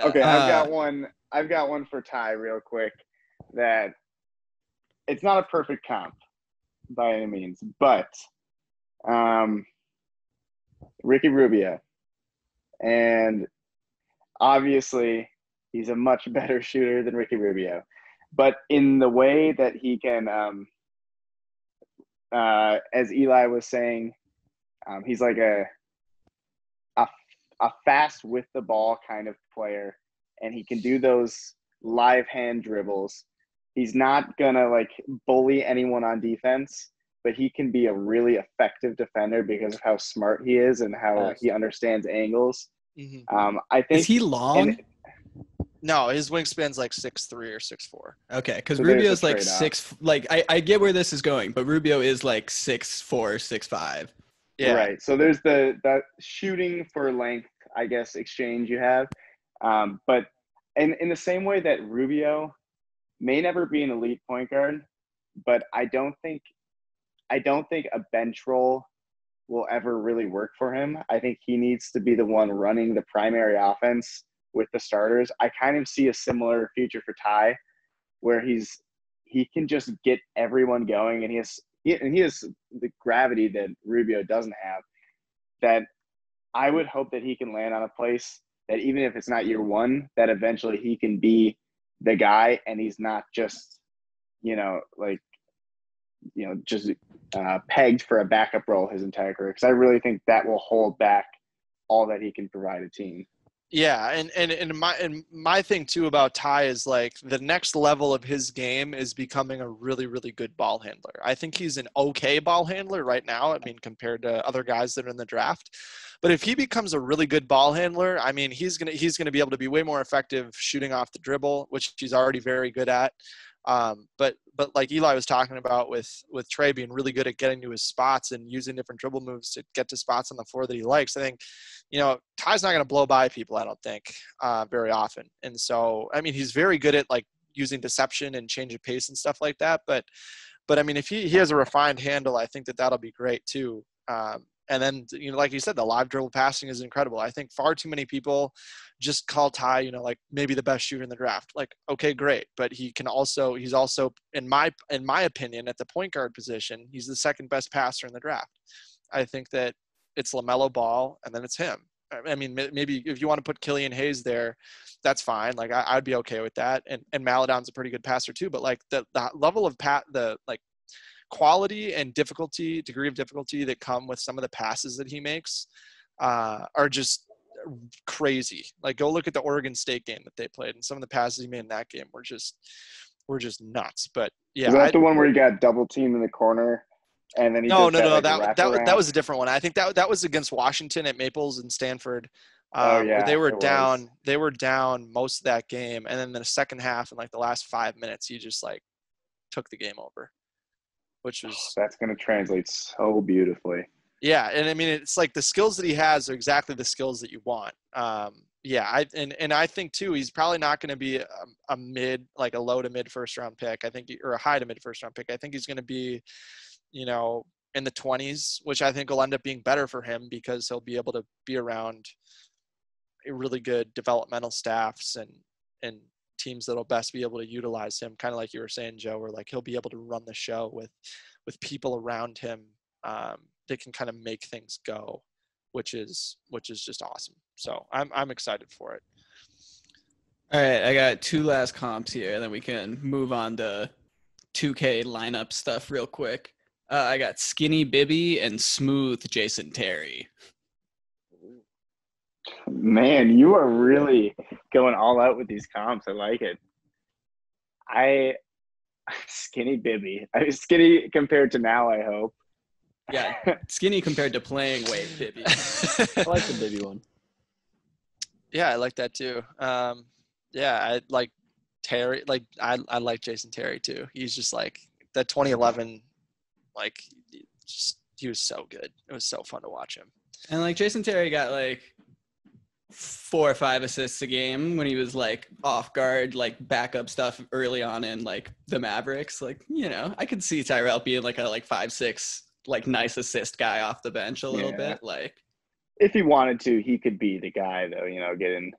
Okay, I've got one for Ty real quick that it's not a perfect comp by any means, but Ricky Rubio. And obviously he's a much better shooter than Ricky Rubio. But in the way that he can, as Eli was saying, he's like a fast with the ball kind of player, and he can do those live hand dribbles. He's not gonna like bully anyone on defense, but he can be a really effective defender because of how smart he is and how he understands angles. Mm-hmm. I think is he long? No, his wingspan's like 6'3" or 6'4". Okay, because Rubio's like 6. Like I get where this is going, but Rubio is like 6'4", 6'5". Yeah, right. So there's that shooting for length, I guess, exchange you have, but in the same way that Rubio may never be an elite point guard, but I I don't think a bench role will ever really work for him. I think he needs to be the one running the primary offense with the starters. I kind of see a similar future for Ty, where he can just get everyone going, and he has the gravity that Rubio doesn't have. That I would hope that he can land on a place that even if it's not year one, that eventually he can be the guy, and he's not just, just pegged for a backup role his entire career. Because I really think that will hold back all that he can provide a team. Yeah, and my thing too about Ty is like the next level of his game is becoming a really, really good ball handler. I think he's an okay ball handler right now. I mean, compared to other guys that are in the draft. But if he becomes a really good ball handler, I mean, he's gonna be able to be way more effective shooting off the dribble, which he's already very good at. But like Eli was talking about with Trey being really good at getting to his spots and using different dribble moves to get to spots on the floor that he likes, I think, Ty's not going to blow by people, I don't think, very often. And so, I mean, he's very good at like using deception and change of pace and stuff like that. But I mean, if he has a refined handle, I think that'll be great too. And then, like you said, the live dribble passing is incredible. I think far too many people just call Ty, like maybe the best shooter in the draft. Like, okay, great. But he's also, in my opinion, at the point guard position, he's the second best passer in the draft. I think that it's LaMelo Ball and then it's him. I mean, maybe if you want to put Killian Hayes there, that's fine. Like I'd be okay with that. And Maladon's a pretty good passer too. But like the level of quality and degree of difficulty that come with some of the passes that he makes are just crazy. Like go look at the Oregon State game that they played, and some of the passes he made in that game were just nuts. But yeah, is that the one where he got double team in the corner and then he no, that was a different one. I think that was against Washington at Maples and Stanford. Where they were down. They were down most of that game, and then in the second half, in like the last 5 minutes, he just like took the game over. Which was that's going to translate so beautifully. Yeah, and I mean it's like the skills that he has are exactly the skills that you want. I think too he's probably not going to be a low to mid first round pick. I think or a high to mid first round pick. I think he's going to be, in the 20s, which I think will end up being better for him because he'll be able to be around really good developmental staffs and teams that'll best be able to utilize him, kind of like you were saying, Joe, where like he'll be able to run the show with people around him that can kind of make things go, which is just awesome. So I'm excited for it. All right, I got two last comps here, and then we can move on to 2K lineup stuff real quick. I got Skinny Bibby and Smooth Jason Terry. Man, you are really going all out with these comps. I like it. Skinny Bibby. Skinny compared to now, I hope. Yeah, skinny compared to playing weight Bibby. I like the Bibby one. Yeah, I like that too. I like Terry. Like I like Jason Terry too. He's just like that 2011. Like he was so good. It was so fun to watch him. And like Jason Terry got like 4 or 5 assists a game when he was like off guard, like backup stuff early on in like the Mavericks. Like, I could see Tyrell being like a 5'6", like nice assist guy off the bench a little bit. Like if he wanted to, he could be the guy though, getting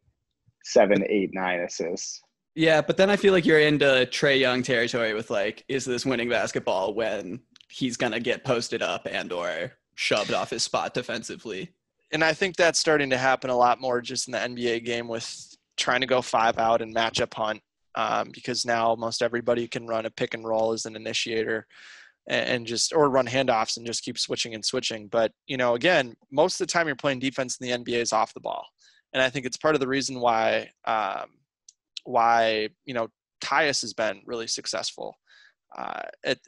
7, 8, 9 assists. Yeah, but then I feel like you're into Trae Young territory with like, is this winning basketball when he's gonna get posted up and or shoved off his spot defensively? And I think that's starting to happen a lot more just in the NBA game with trying to go 5 out and matchup hunt because now almost everybody can run a pick and roll as an initiator and or run handoffs and just keep switching and switching. But, again, most of the time you're playing defense in the NBA is off the ball. And I think it's part of the reason why Tyus has been really successful at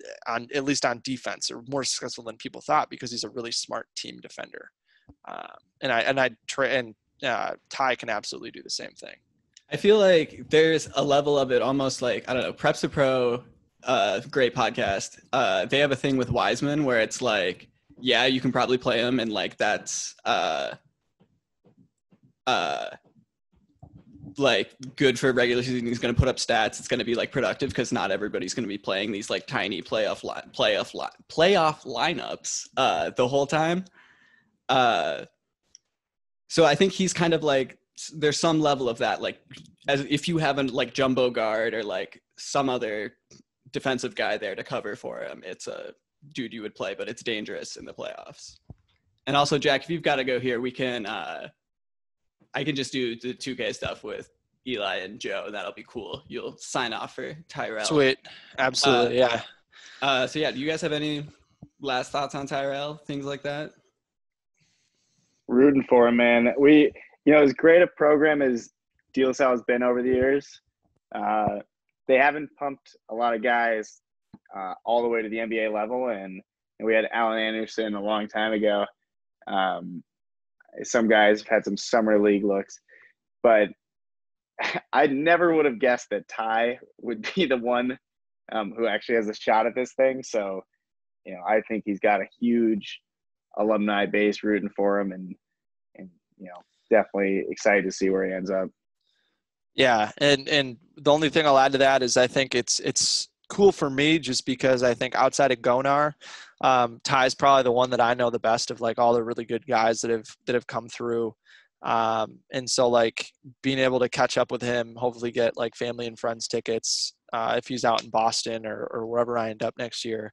least on defense, or more successful than people thought because he's a really smart team defender. Ty can absolutely do the same thing. I feel like there's a level of it almost like, I don't know, Preps to Pro, great podcast. They have a thing with Wiseman where it's like, yeah, you can probably play him. And like, that's like good for regular season. He's going to put up stats. It's going to be like productive because not everybody's going to be playing these like tiny playoff lineups the whole time. So I think he's kind of like, there's some level of that, like as if you have a like jumbo guard or like some other defensive guy there to cover for him, it's a dude you would play, but it's dangerous in the playoffs. And also, Jack, if you've got to go here, we can I can just do the 2K stuff with Eli and Joe. That'll be cool. You'll sign off for Tyrell. Sweet. Absolutely. Yeah. So yeah, do you guys have any last thoughts on Tyrell? Things like that? Rooting for him, man. As great a program as De La Salle has been over the years, they haven't pumped a lot of guys all the way to the NBA level. And we had Allen Anderson a long time ago. Some guys have had some summer league looks, but I never would have guessed that Ty would be the one who actually has a shot at this thing. So, I think he's got a huge alumni base rooting for him, and definitely excited to see where he ends up. Yeah, and the only thing I'll add to that is I think it's cool for me just because I think outside of Gonar, Ty's probably the one that I know the best of like all the really good guys that have come through. And so like being able to catch up with him, hopefully get like family and friends tickets if he's out in Boston or wherever I end up next year,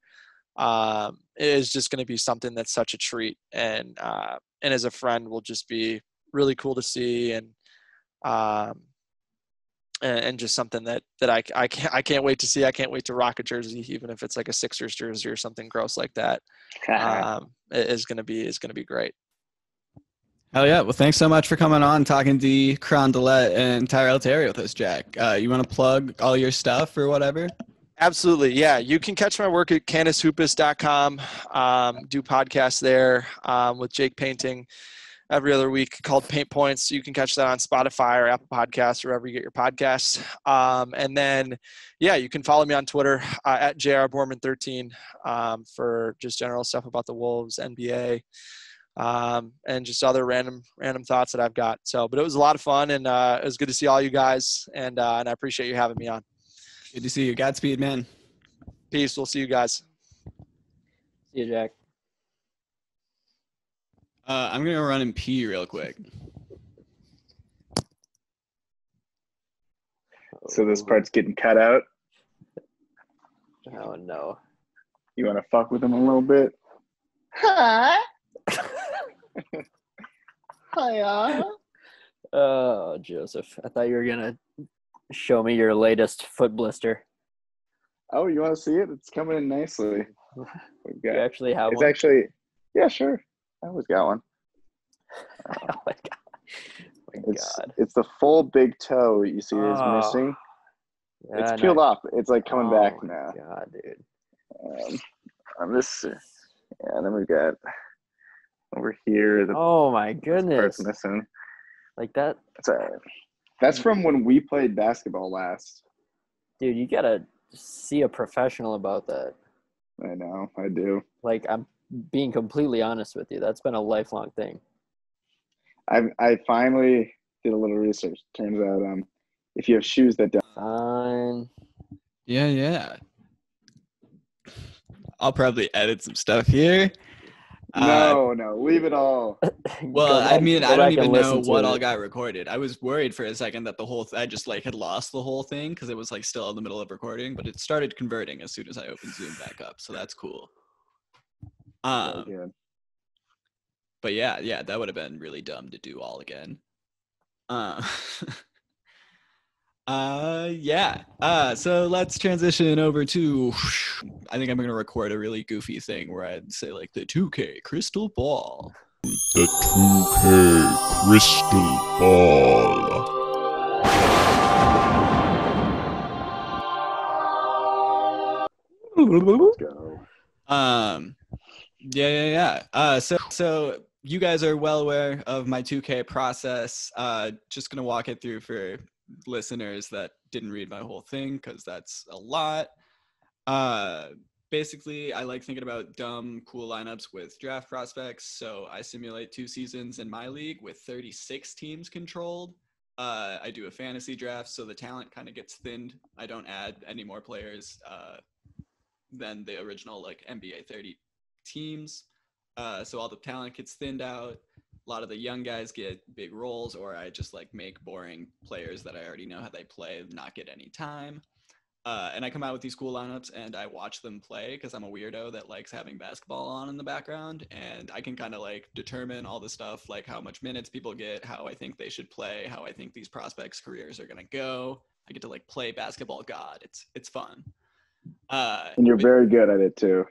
is just going to be something that's such a treat. And as a friend will just be really cool to see. And just something that I can't wait to see. I can't wait to rock a jersey, even if it's like a Sixers jersey or something gross like that. Is going to be great. Hell yeah. Well, thanks so much for coming on, talking to Crondelet and Tyrell Terry with us, Jack. You want to plug all your stuff or whatever? Absolutely. Yeah. You can catch my work at candacehoopus.com. Do podcasts there with Jake Painting every other week called Paint Points. You can catch that on Spotify or Apple Podcasts or wherever you get your podcasts. And then, yeah, you can follow me on Twitter at JRBorman13 for just general stuff about the Wolves, NBA, and just other random thoughts that I've got. So, but it was a lot of fun, and it was good to see all you guys, and I appreciate you having me on. Good to see you. Godspeed, man. Peace. We'll see you guys. See you, Jack. I'm going to run and pee real quick. So this part's getting cut out. Oh, no. You want to fuck with him a little bit? Hi. Hiya. Oh, Joseph. I thought you were going to show me your latest foot blister. Oh, you want to see it? It's coming in nicely. You actually have it's one? actually, yeah, sure. I always got one. Oh, my God. It's the full big toe you see is missing. Yeah, it's peeled off. It's like coming back now. God, dude. On this, and then we've got over here. Oh my goodness! Part's missing. Like that. That's from when we played basketball last. Dude, you gotta see a professional about that. I know, I do. Like, I'm being completely honest with you. That's been a lifelong thing. I finally did a little research. Turns out, if you have shoes that don't. Fine. Yeah. I'll probably edit some stuff here. No, leave it all. Well, I mean, I don't even know what all got recorded. I was worried for a second that I just like had lost the whole thing because it was like still in the middle of recording, but it started converting as soon as I opened Zoom back up. So that's cool. But yeah, that would have been really dumb to do all again. So let's transition over to, I think I'm going to record a really goofy thing where I'd say like the 2K crystal ball. The 2K crystal ball. Let's go. Yeah. So you guys are well aware of my 2K process. Just going to walk it through for listeners that didn't read my whole thing because that's a lot. Basically, I like thinking about dumb, cool lineups with draft prospects. So I simulate 2 seasons in my league with 36 teams controlled. I do a fantasy draft, so the talent kind of gets thinned. I don't add any more players than the original like NBA 30 teams. So all the talent gets thinned out. A lot of the young guys get big roles, or I just like make boring players that I already know how they play not get any time. And I come out with these cool lineups and I watch them play because I'm a weirdo that likes having basketball on in the background. And I can kind of like determine all the stuff, like how much minutes people get, how I think they should play, how I think these prospects' careers are going to go. I get to like play basketball God. It's fun. And you're very good at it too.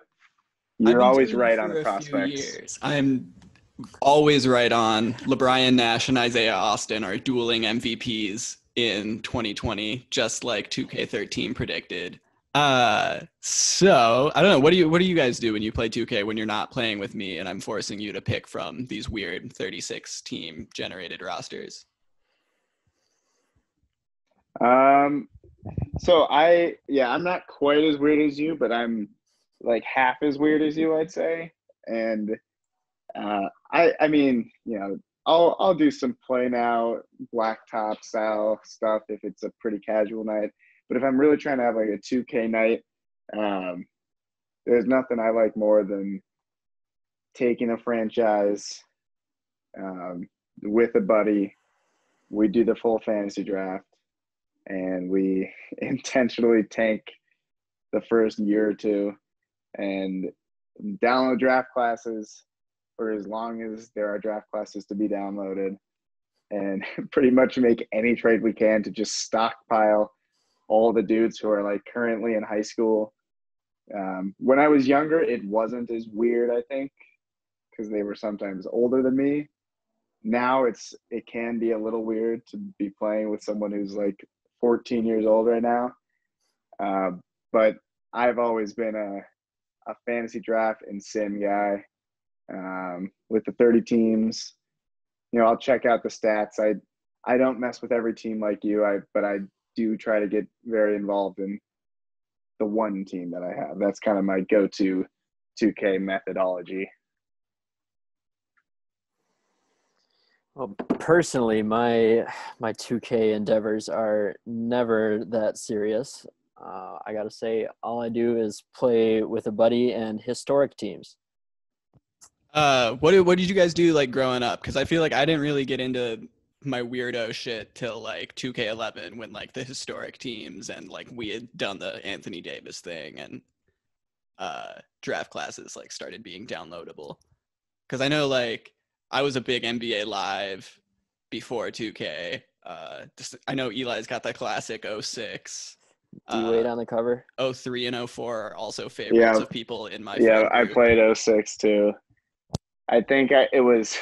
You're always right on the prospects. Years. I'm always right on. LeBron Nash and Isaiah Austin are dueling MVPs in 2020, just like 2K13 predicted. So I don't know. What do you guys do when you play 2K when you're not playing with me and I'm forcing you to pick from these weird 36 team generated rosters? So I'm not quite as weird as you, but I'm like half as weird as you, I'd say. And I mean, you know, I'll do some play now, blacktop style stuff if it's a pretty casual night. But if I'm really trying to have like a 2K night, there's nothing I like more than taking a franchise with a buddy. We do the full fantasy draft, and we intentionally tank the first year or two and download draft classes for as long as there are draft classes to be downloaded, and pretty much make any trade we can to just stockpile all the dudes who are like currently in high school. When I was younger, it wasn't as weird, I think, because they were sometimes older than me. Now it can be a little weird to be playing with someone who's like 14 years old right now. But I've always been a fantasy draft and sim guy. With the 30 teams, you know, I'll check out the stats. I don't mess with every team like you, but I do try to get very involved in the one team that I have. That's kind of my go-to 2K methodology. Well, personally, my 2K endeavors are never that serious. I gotta say, all I do is play with a buddy and historic teams. What did you guys do like growing up? Because I feel like I didn't really get into my weirdo shit till like 2K11 when like the historic teams and like we had done the Anthony Davis thing and draft classes like started being downloadable. Because I know like I was a big NBA Live before 2K. I know Eli's got the classic 06. D-Wade on the cover. 03 and 04 are also favorites of people in my friend group. I played 06 too. I think it was,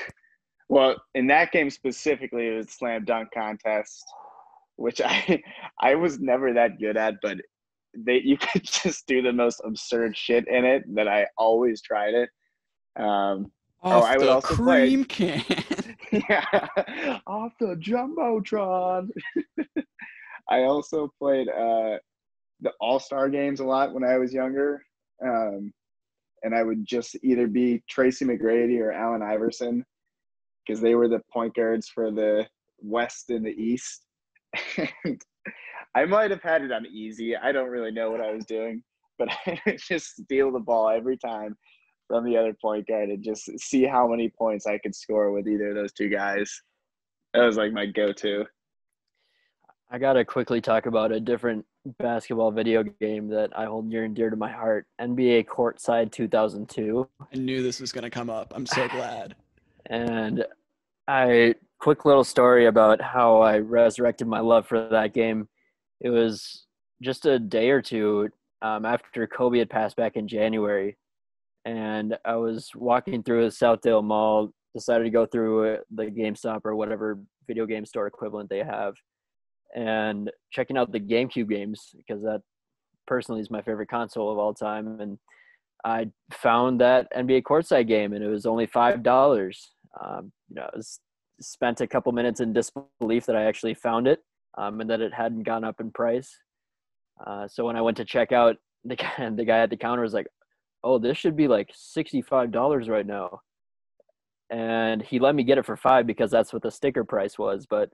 well, in that game specifically, it was slam dunk contest, which I was never that good at, but you could just do the most absurd shit in it that I always tried it. I would also cream can. Yeah, off the Jumbotron. I also played the All-Star games a lot when I was younger. And I would just either be Tracy McGrady or Allen Iverson because they were the point guards for the West and the East. And I might have had it on easy. I don't really know what I was doing, but I would just steal the ball every time from the other point guard and just see how many points I could score with either of those two guys. That was like my go-to. I got to quickly talk about a different basketball video game that I hold near and dear to my heart, NBA Courtside 2002. I knew this was going to come up. I'm so glad. And quick little story about how I resurrected my love for that game. It was just a day or two after Kobe had passed back in January. And I was walking through the Southdale Mall, decided to go through the GameStop or whatever video game store equivalent they have, and checking out the GameCube games because that personally is my favorite console of all time. And I found that NBA Courtside game, and it was only $5. I spent a couple minutes in disbelief that I actually found it and that it hadn't gone up in price. So when I went to check out, the guy at the counter was like, "Oh, this should be like $65 right now." And he let me get it for $5 because that's what the sticker price was. But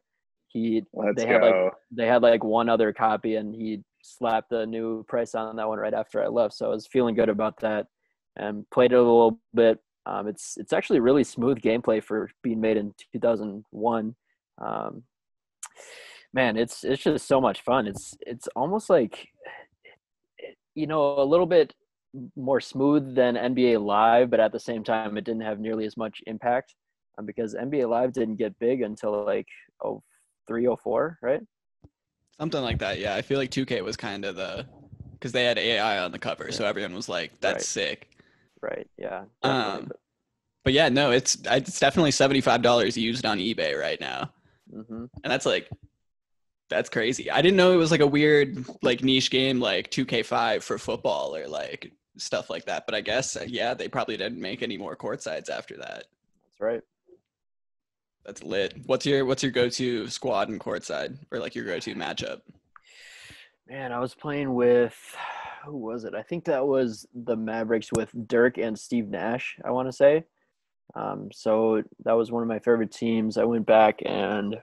Let's They go. had like one other copy, and he slapped a new price on that one right after I left. So I was feeling good about that, and played it a little bit. It's actually really smooth gameplay for being made in 2001. Man, it's just so much fun. It's almost like, a little bit more smooth than NBA Live, but at the same time, it didn't have nearly as much impact because NBA Live didn't get big until like 03, 04, right? Something like that. Yeah, I feel like 2K was kind of because they had AI on the cover, so everyone was like, "That's sick." Right. Yeah. Definitely. But yeah, no, it's definitely $75 used on eBay right now, and that's crazy. I didn't know it was like a weird like niche game like 2K5 for football or like stuff like that. But I guess they probably didn't make any more courtsides after that. That's right. That's lit. What's your go-to squad and courtside, or like your go-to matchup? Man, I was playing with, who was it? I think that was the Mavericks with Dirk and Steve Nash, I want to say. So that was one of my favorite teams. I went back and,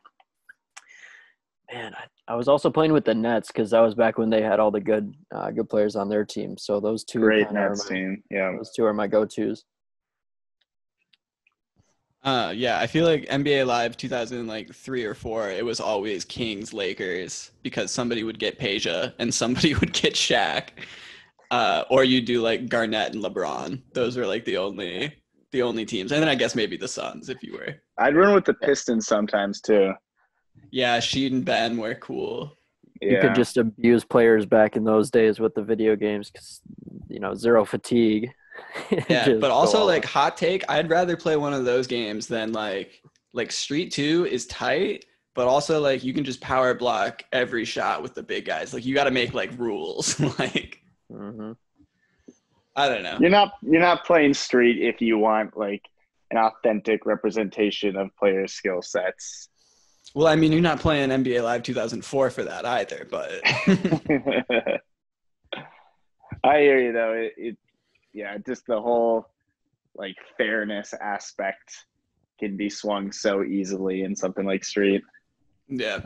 man, I was also playing with the Nets because that was back when they had all the good players on their team. So those two great Nets team. Yeah, those two are my go-tos. Yeah, I feel like NBA Live 2003 or 4, it was always Kings Lakers because somebody would get Peja and somebody would get Shaq, or you do like Garnett and LeBron. Those were like the only teams, and then I guess maybe the Suns if you were. I'd run with the Pistons sometimes too. Yeah, Sheed and Ben were cool. Yeah. You could just abuse players back in those days with the video games because zero fatigue. Yeah, but also like hot take, I'd rather play one of those games than like Street 2 is tight, but also like you can just power block every shot with the big guys. Like you got to make like rules. Like I don't know. You're not playing Street if you want like an authentic representation of players' skill sets. Well, I mean, you're not playing NBA Live 2004 for that either, but I hear you though. Yeah, just the whole like fairness aspect can be swung so easily in something like Street. Yeah.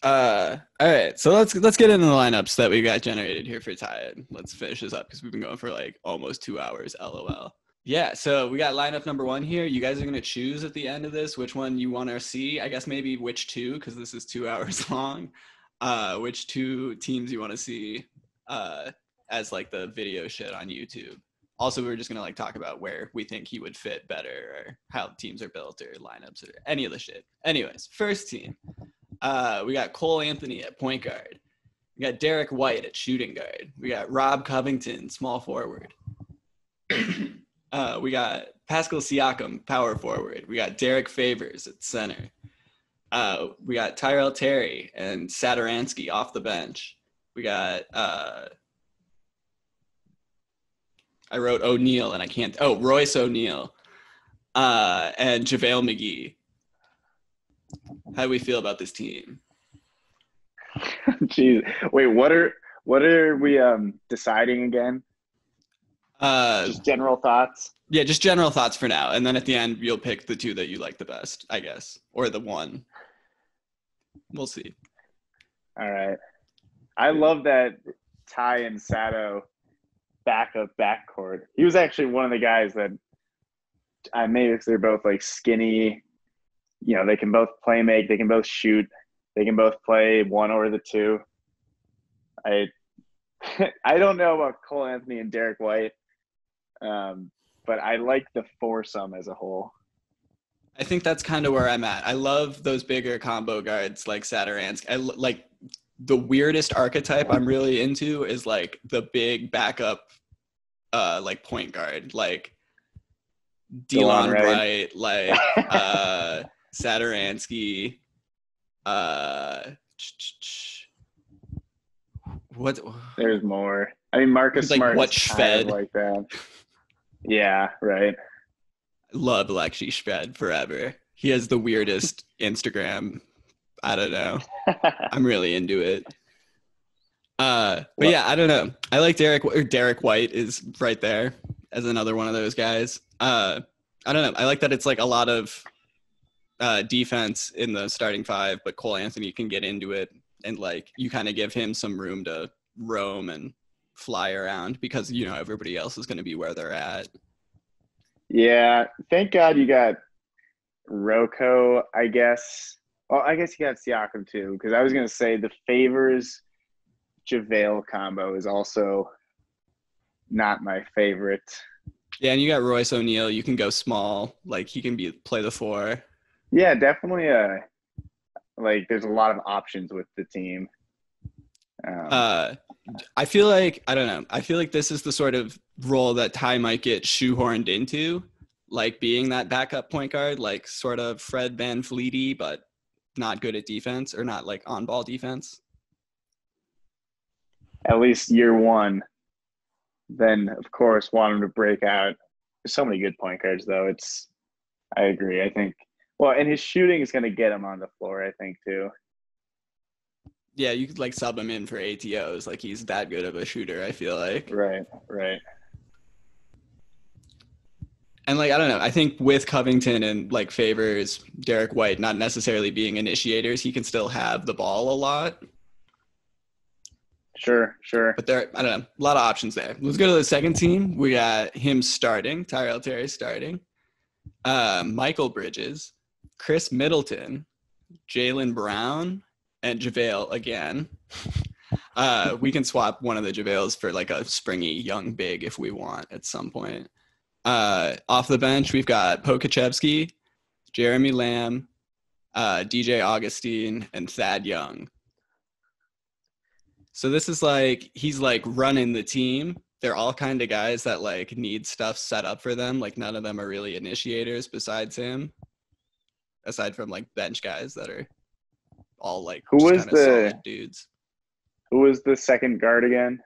All right, so let's get into the lineups that we got generated here for Tired. Let's finish this up because we've been going for like almost 2 hours. LOL. Yeah, so we got lineup number 1 here. You guys are gonna choose at the end of this which one you want to see. I guess maybe which 2 because this is 2 hours long. Which 2 teams you want to see as like the video shit on YouTube. Also, we're just gonna like talk about where we think he would fit better or how teams are built or lineups or any of the shit. Anyways, first team. We got Cole Anthony at point guard. We got Derek White at shooting guard. We got Rob Covington, small forward. We got Pascal Siakam, power forward. We got Derek Favors at center. We got Tyrell Terry and Saturansky off the bench. We got I wrote O'Neal and I can't. Oh, Royce O'Neal and JaVale McGee. How do we feel about this team? Jeez, wait, what are we deciding again? Just general thoughts. Yeah, just general thoughts for now, and then at the end you'll pick the 2 that you like the best, I guess, or the 1. We'll see. All right. I love that Ty and Sato backup backcourt. He was actually one of the guys that I made. They're both like skinny. They can both play make. They can both shoot. They can both play 1 or the 2. I don't know about Cole Anthony and Derek White, but I like the foursome as a whole. I think that's kind of where I'm at. I love those bigger combo guards like Saturansky. I like the weirdest archetype I'm really into is like the big backup, like point guard, like Delon Wright, like Saturansky. What? There's more. I mean, Marcus like Smart what is kind of like that. Yeah, right. Love Alexi Shved forever. He has the weirdest Instagram. I don't know. I'm really into it. But yeah, I don't know. I like Derek White is right there as another one of those guys. I don't know. I like that it's like a lot of defense in the starting five, but Cole Anthony can get into it, and like you kind of give him some room to roam and fly around because everybody else is going to be where they're at. Yeah, thank God you got Rocco, I guess. Well, I guess you got Siakam too, because I was going to say the Favors JaVale combo is also not my favorite. Yeah, and you got Royce O'Neal. You can go small, like he can play the 4. Yeah, definitely. There's a lot of options with the team. I feel like I feel like this is the sort of role that Ty might get shoehorned into, like being that backup point guard, like sort of Fred VanVleet-y, but not good at defense or not like on ball defense. At least year one. Then of course want him to break out. There's so many good point guards though. I agree. I think and his shooting is going to get him on the floor, I think too. Yeah, you could like sub him in for ATOs. Like he's that good of a shooter, I feel like. Right. And like, I don't know, I think with Covington and like Favors, Derek White not necessarily being initiators, he can still have the ball a lot. Sure. But I don't know, a lot of options there. Let's go to the second team. We got him starting, Tyrell Terry starting, Michael Bridges, Chris Middleton, Jaylen Brown, and JaVale again. We can swap one of the JaVales for like a springy young big if we want at some point. Off the bench, we've got Pokachevsky, Jeremy Lamb, DJ Augustine, and Thad Young. So this is like, he's like running the team. They're all kind of guys that like need stuff set up for them. Like none of them are really initiators besides him, aside from like bench guys that are all like solid dudes. Who was the second guard again?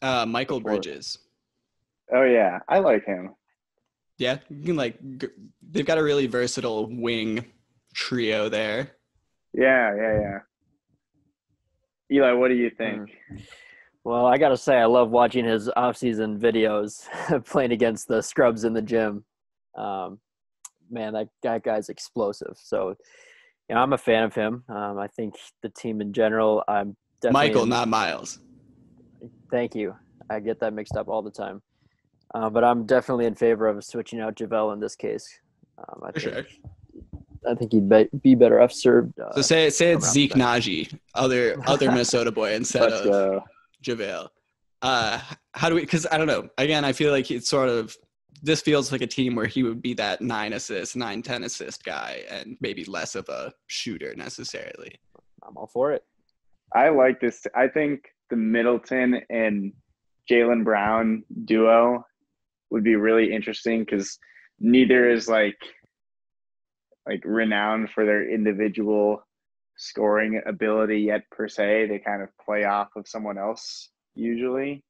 Michael Bridges. Oh yeah, I like him. Yeah, you can they've got a really versatile wing trio there. Yeah. Eli, what do you think? Well, I got to say, I love watching his off-season videos playing against the scrubs in the gym. Man, that guy's explosive. So, I'm a fan of him. I think the team in general, I'm definitely Michael, not Miles. Thank you. I get that mixed up all the time. But I'm definitely in favor of switching out JaVale in this case. I think he'd be better off served. So say it's Zeke Naji, other Minnesota boy instead of JaVale. How do we? Because I don't know. Again, I feel like it's sort of this feels like a team where he would be that 9 assist, 9-10 assist guy, and maybe less of a shooter necessarily. I'm all for it. I like this. I think the Middleton and Jaylen Brown duo would be really interesting because neither is like renowned for their individual scoring ability yet per se. They kind of play off of someone else usually.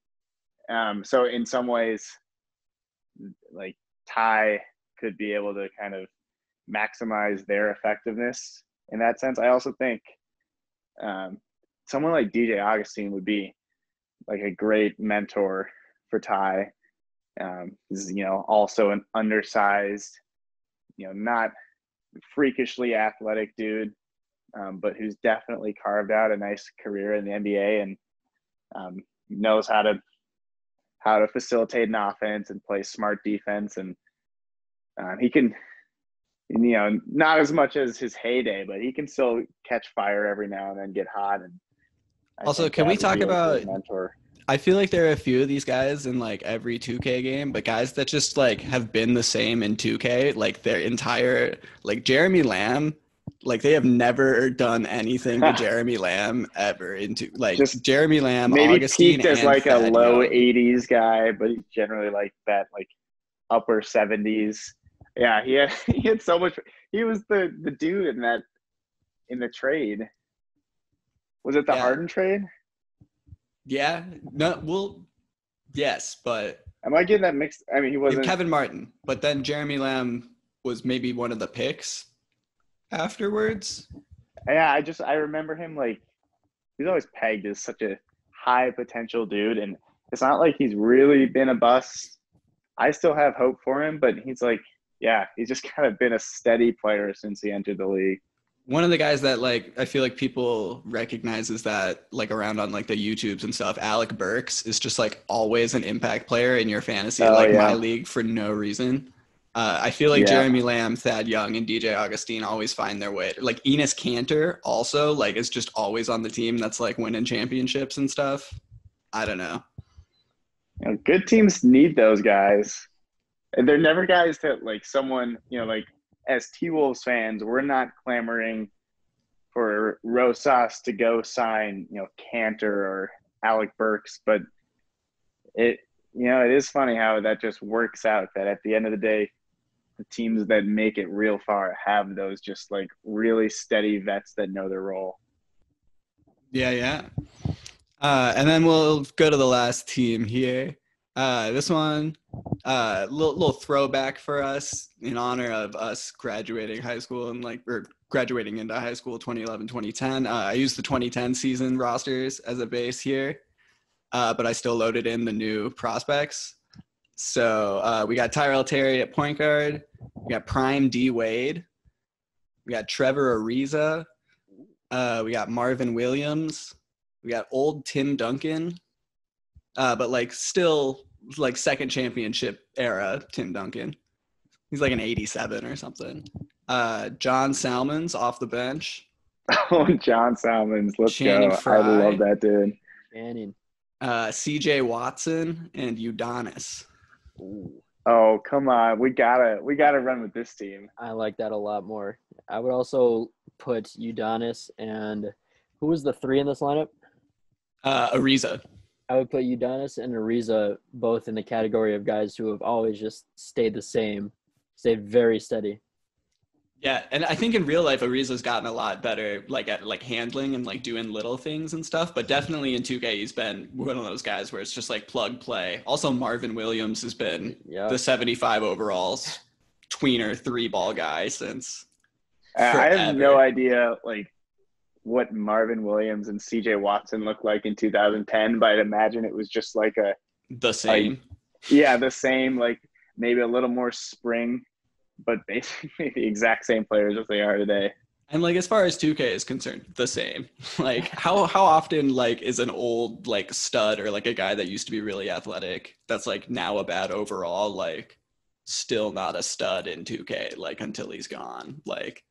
So in some ways, like Ty could be able to kind of maximize their effectiveness in that sense. I also think someone like DJ Augustine would be like a great mentor for Ty. He's, also an undersized, not freakishly athletic dude, but who's definitely carved out a nice career in the NBA and knows how to facilitate an offense and play smart defense. And he can, not as much as his heyday, but he can still catch fire every now and then, get hot. And also, can we talk about mentor? I feel like there are a few of these guys in like every 2K game, but guys that just like have been the same in 2K, like their entire, like Jeremy Lamb, like they have never done anything to Jeremy Lamb ever into like just Jeremy Lamb, maybe Augustine, peaked as like Thad a low Young. 80s guy, but he's generally like that, like upper 70s. Yeah, he had so much. He was the dude in the trade. Was it the Harden trade? Yeah. No. Well, yes, but am I getting that mixed? I mean, he wasn't Kevin Martin, but then Jeremy Lamb was maybe one of the picks afterwards. Yeah, I remember him like he's always pegged as such a high potential dude, and it's not like he's really been a bust. I still have hope for him, but he's like he's just kind of been a steady player since he entered the league. One of the guys that like I feel like people recognize is that like around on like the YouTubes and stuff, Alec Burks is just like always an impact player in your fantasy, my league for no reason. I feel like Jeremy Lamb, Thad Young, and DJ Augustine always find their way. Like Enos Cantor also like is just always on the team that's like winning championships and stuff. I don't know. Good teams need those guys. And they're never guys that like someone, like as T-Wolves fans, we're not clamoring for Rosas to go sign, Cantor or Alec Burks, but it is funny how that just works out that at the end of the day, the teams that make it real far have those just like really steady vets that know their role. Yeah. And then we'll go to the last team here. This one, little throwback for us in honor of us graduating high school and graduating into high school 2011, 2010. I used the 2010 season rosters as a base here, but I still loaded in the new prospects. So we got Tyrell Terry at point guard. We got Prime D Wade. We got Trevor Ariza. We got Marvin Williams. We got old Tim Duncan, but like still like second championship era Tim Duncan. He's like an 87 or something. John Salmons off the bench. Oh, John Salmons. Let's Channing go. Frye. I love that dude. Channing. CJ Watson and Udonis. Ooh. Oh, come on. We gotta run with this team. I like that a lot more. I would also put Udonis and who was the 3 in this lineup? Ariza. I would put Udonis and Ariza both in the category of guys who have always just stayed the same, stayed very steady. Yeah, and I think in real life, Ariza's gotten a lot better, like at like handling and like doing little things and stuff. But definitely in 2K, he's been one of those guys where it's just like plug play. Also, Marvin Williams has been the 75 overalls tweener 3-ball guy since. I have no idea like what Marvin Williams and CJ Watson looked like in 2010, but I'd imagine it was just like the same. The same, like maybe a little more spring, but basically the exact same players as they are today. And like as far as 2K is concerned, the same. Like how often like is an old like stud or like a guy that used to be really athletic that's like now a bad overall, like still not a stud in 2K, like until he's gone. Like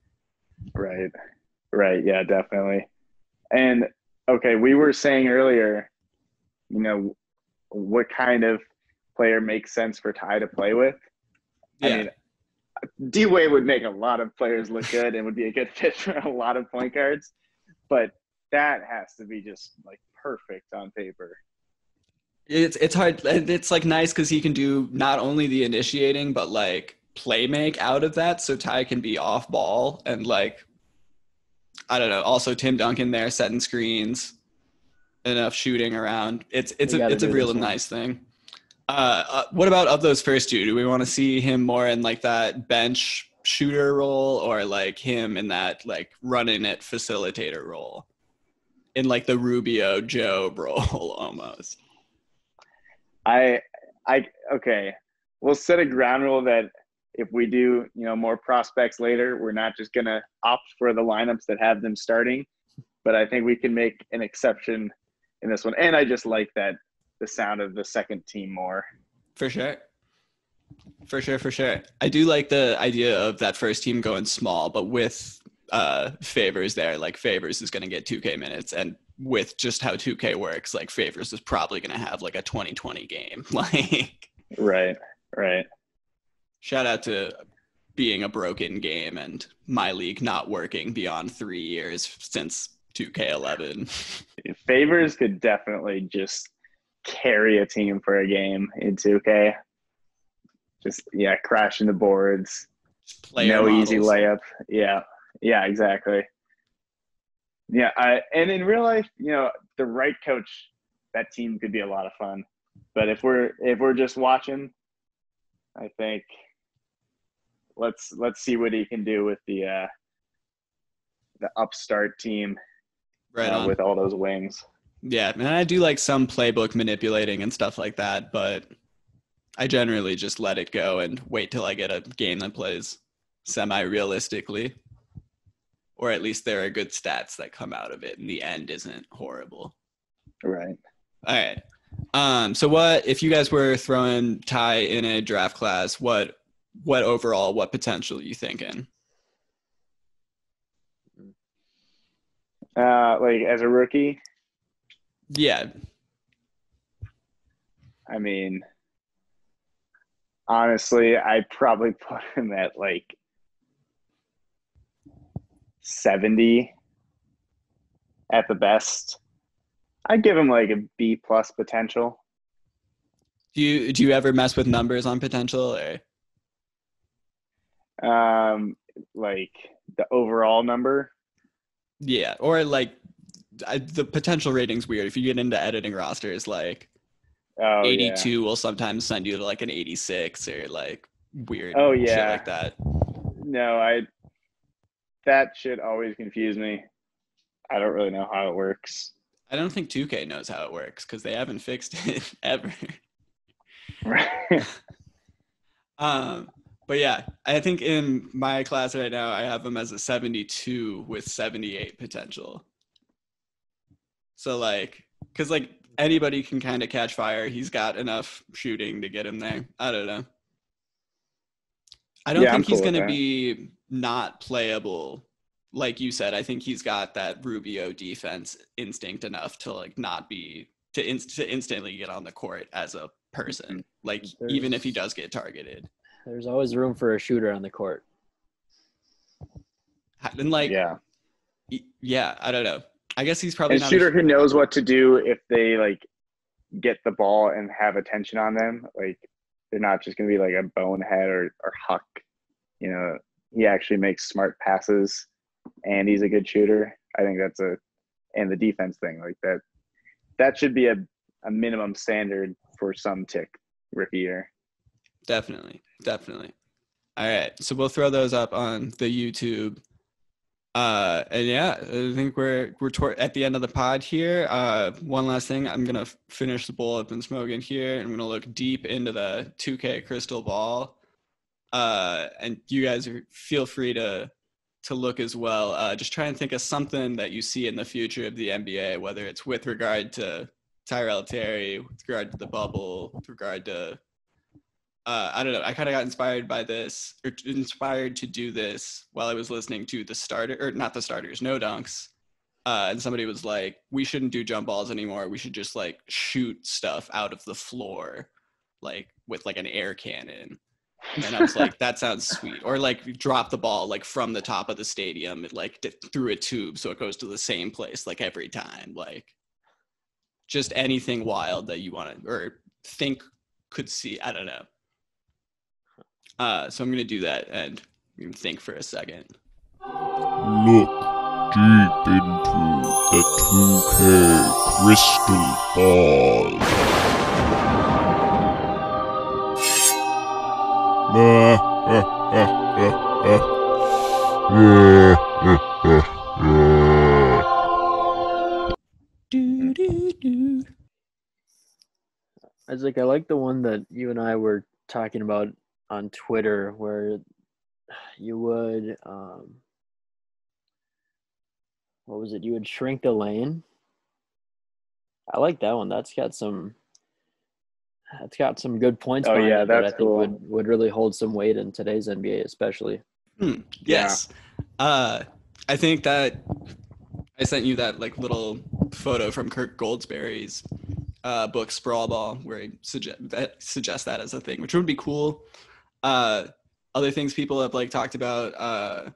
Right. Yeah, definitely. And okay, we were saying earlier, what kind of player makes sense for Ty to play with. Yeah. I mean, D-Wade would make a lot of players look good and would be a good fit for a lot of point guards, but that has to be just like perfect on paper. It's hard. It's like nice because he can do not only the initiating, but like play make out of that. So Ty can be off ball and like, I don't know. Also Tim Duncan there setting screens, enough shooting around. It's a real nice thing. What about of those first two? Do we want to see him more in like that bench shooter role or like him in that like running it facilitator role in like the Rubio Joe role almost? Okay. We'll set a ground rule that if we do, more prospects later, we're not just going to opt for the lineups that have them starting, but I think we can make an exception in this one. And I just like that the sound of the second team more. For sure. I do like the idea of that first team going small, but with Favors there, like Favors is going to get 2K minutes, and with just how 2K works, like Favors is probably going to have like a 20-20 game. Like Right. Shout out to being a broken game and my league not working beyond 3 years since 2K11. Favors could definitely just carry a team for a game in 2K. Just crashing the boards. No easy layup. Yeah, exactly. Yeah, and in real life, the right coach, that team could be a lot of fun. But if we're just watching, I think let's see what he can do with the upstart team, with all those wings. Yeah, and I do like some playbook manipulating and stuff like that, but I generally just let it go and wait till I get a game that plays semi-realistically, or at least there are good stats that come out of it and the end isn't horrible. Right. All right. So what if you guys were throwing Ty in a draft class, what overall, what potential are you thinking? Like as a rookie? Yeah. I mean, honestly, I'd probably put him at like 70 at the best. I'd give him like a B+ potential. Do you ever mess with numbers on potential, or? Like the overall number. Yeah, or like the potential rating's weird. If you get into editing rosters, like 82 will sometimes send you to like an 86 or like weird shit like that. No, that shit always confused me. I don't really know how it works. I don't think 2K knows how it works because they haven't fixed it ever. Right. But yeah, I think in my class right now, I have him as a 72 with 78 potential. So like, because like anybody can kind of catch fire. He's got enough shooting to get him there. I don't know. I don't think he's going to be not playable. Like you said, I think he's got that Rubio defense instinct enough to like not be to instantly get on the court as a person. Like even if he does get targeted, there's always room for a shooter on the court. And like, yeah, I don't know. I guess he's probably not a shooter who knows what to do if they like get the ball and have attention on them. Like they're not just going to be like a bonehead or Huck. You know, he actually makes smart passes and he's a good shooter. I think and the defense thing like that should be a minimum standard for some tick rookie year. Definitely. All right. So we'll throw those up on the YouTube. And yeah, I think we're at the end of the pod here. One last thing, I'm gonna finish the bowl I've been smoking here. I'm gonna look deep into the 2K crystal ball. And you guys feel free to look as well. Just try and think of something that you see in the future of the NBA, whether it's with regard to Tyrell Terry, with regard to the bubble, with regard to I don't know. I kind of got inspired by this, or inspired to do this while I was listening to not the starters, No Dunks. And somebody was like, we shouldn't do jump balls anymore. We should just like shoot stuff out of the floor, like with like an air cannon. And I was like, that sounds sweet. Or like drop the ball like from the top of the stadium, like through a tube so it goes to the same place like every time. Like just anything wild that you want to or think could see. I don't know. So I'm going to do that and think for a second. Look deep into the 2K crystal ball. Isaac, I like the one that you and I were talking about on Twitter where you would what was it? You would shrink the lane. I like that one. That's got some good points behind it that I think cool. would really hold some weight in today's NBA, especially. Yes. Yeah. I think that I sent you that like little photo from Kirk Goldsberry's book Sprawl Ball where he suggests that as a thing, which would be cool. Other things people have like talked about,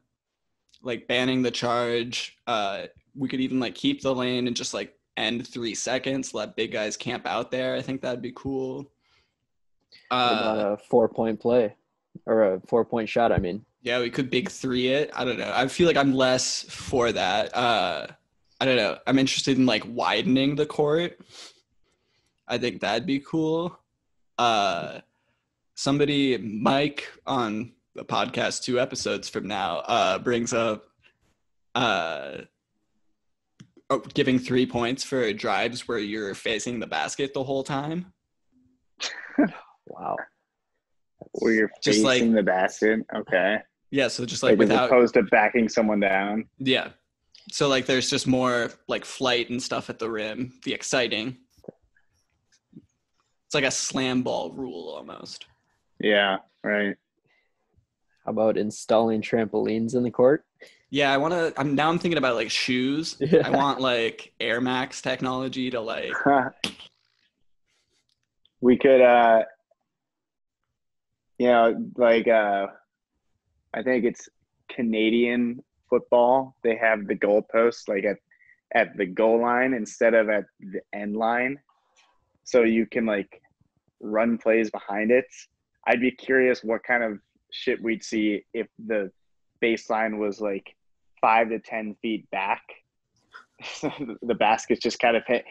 like banning the charge. We could even like keep the lane and just like end 3 seconds, let big guys camp out there. I think that'd be cool. About a 4-point play or a 4-point shot. I mean, yeah, we could big 3 it. I don't know. I feel like I'm less for that. I don't know. I'm interested in like widening the court. I think that'd be cool. Somebody, Mike, on the podcast 2 episodes from now, brings up giving 3 points for drives where you're facing the basket the whole time. Wow. Where you're Just facing like the basket. Okay. yeah, so just like Like as without opposed to backing someone down. yeah. So like there's just more like flight and stuff at the rim, the exciting. It's like a slam ball rule almost. Yeah, right. How about installing trampolines in the court? Yeah, I'm thinking about like shoes. Yeah. I want like Air Max technology to like We could like I think it's Canadian football. They have the goalposts like at the goal line instead of at the end line. So you can like run plays behind it. I'd be curious what kind of shit we'd see if the baseline was like 5 to 10 feet back. The basket's just kind of hit.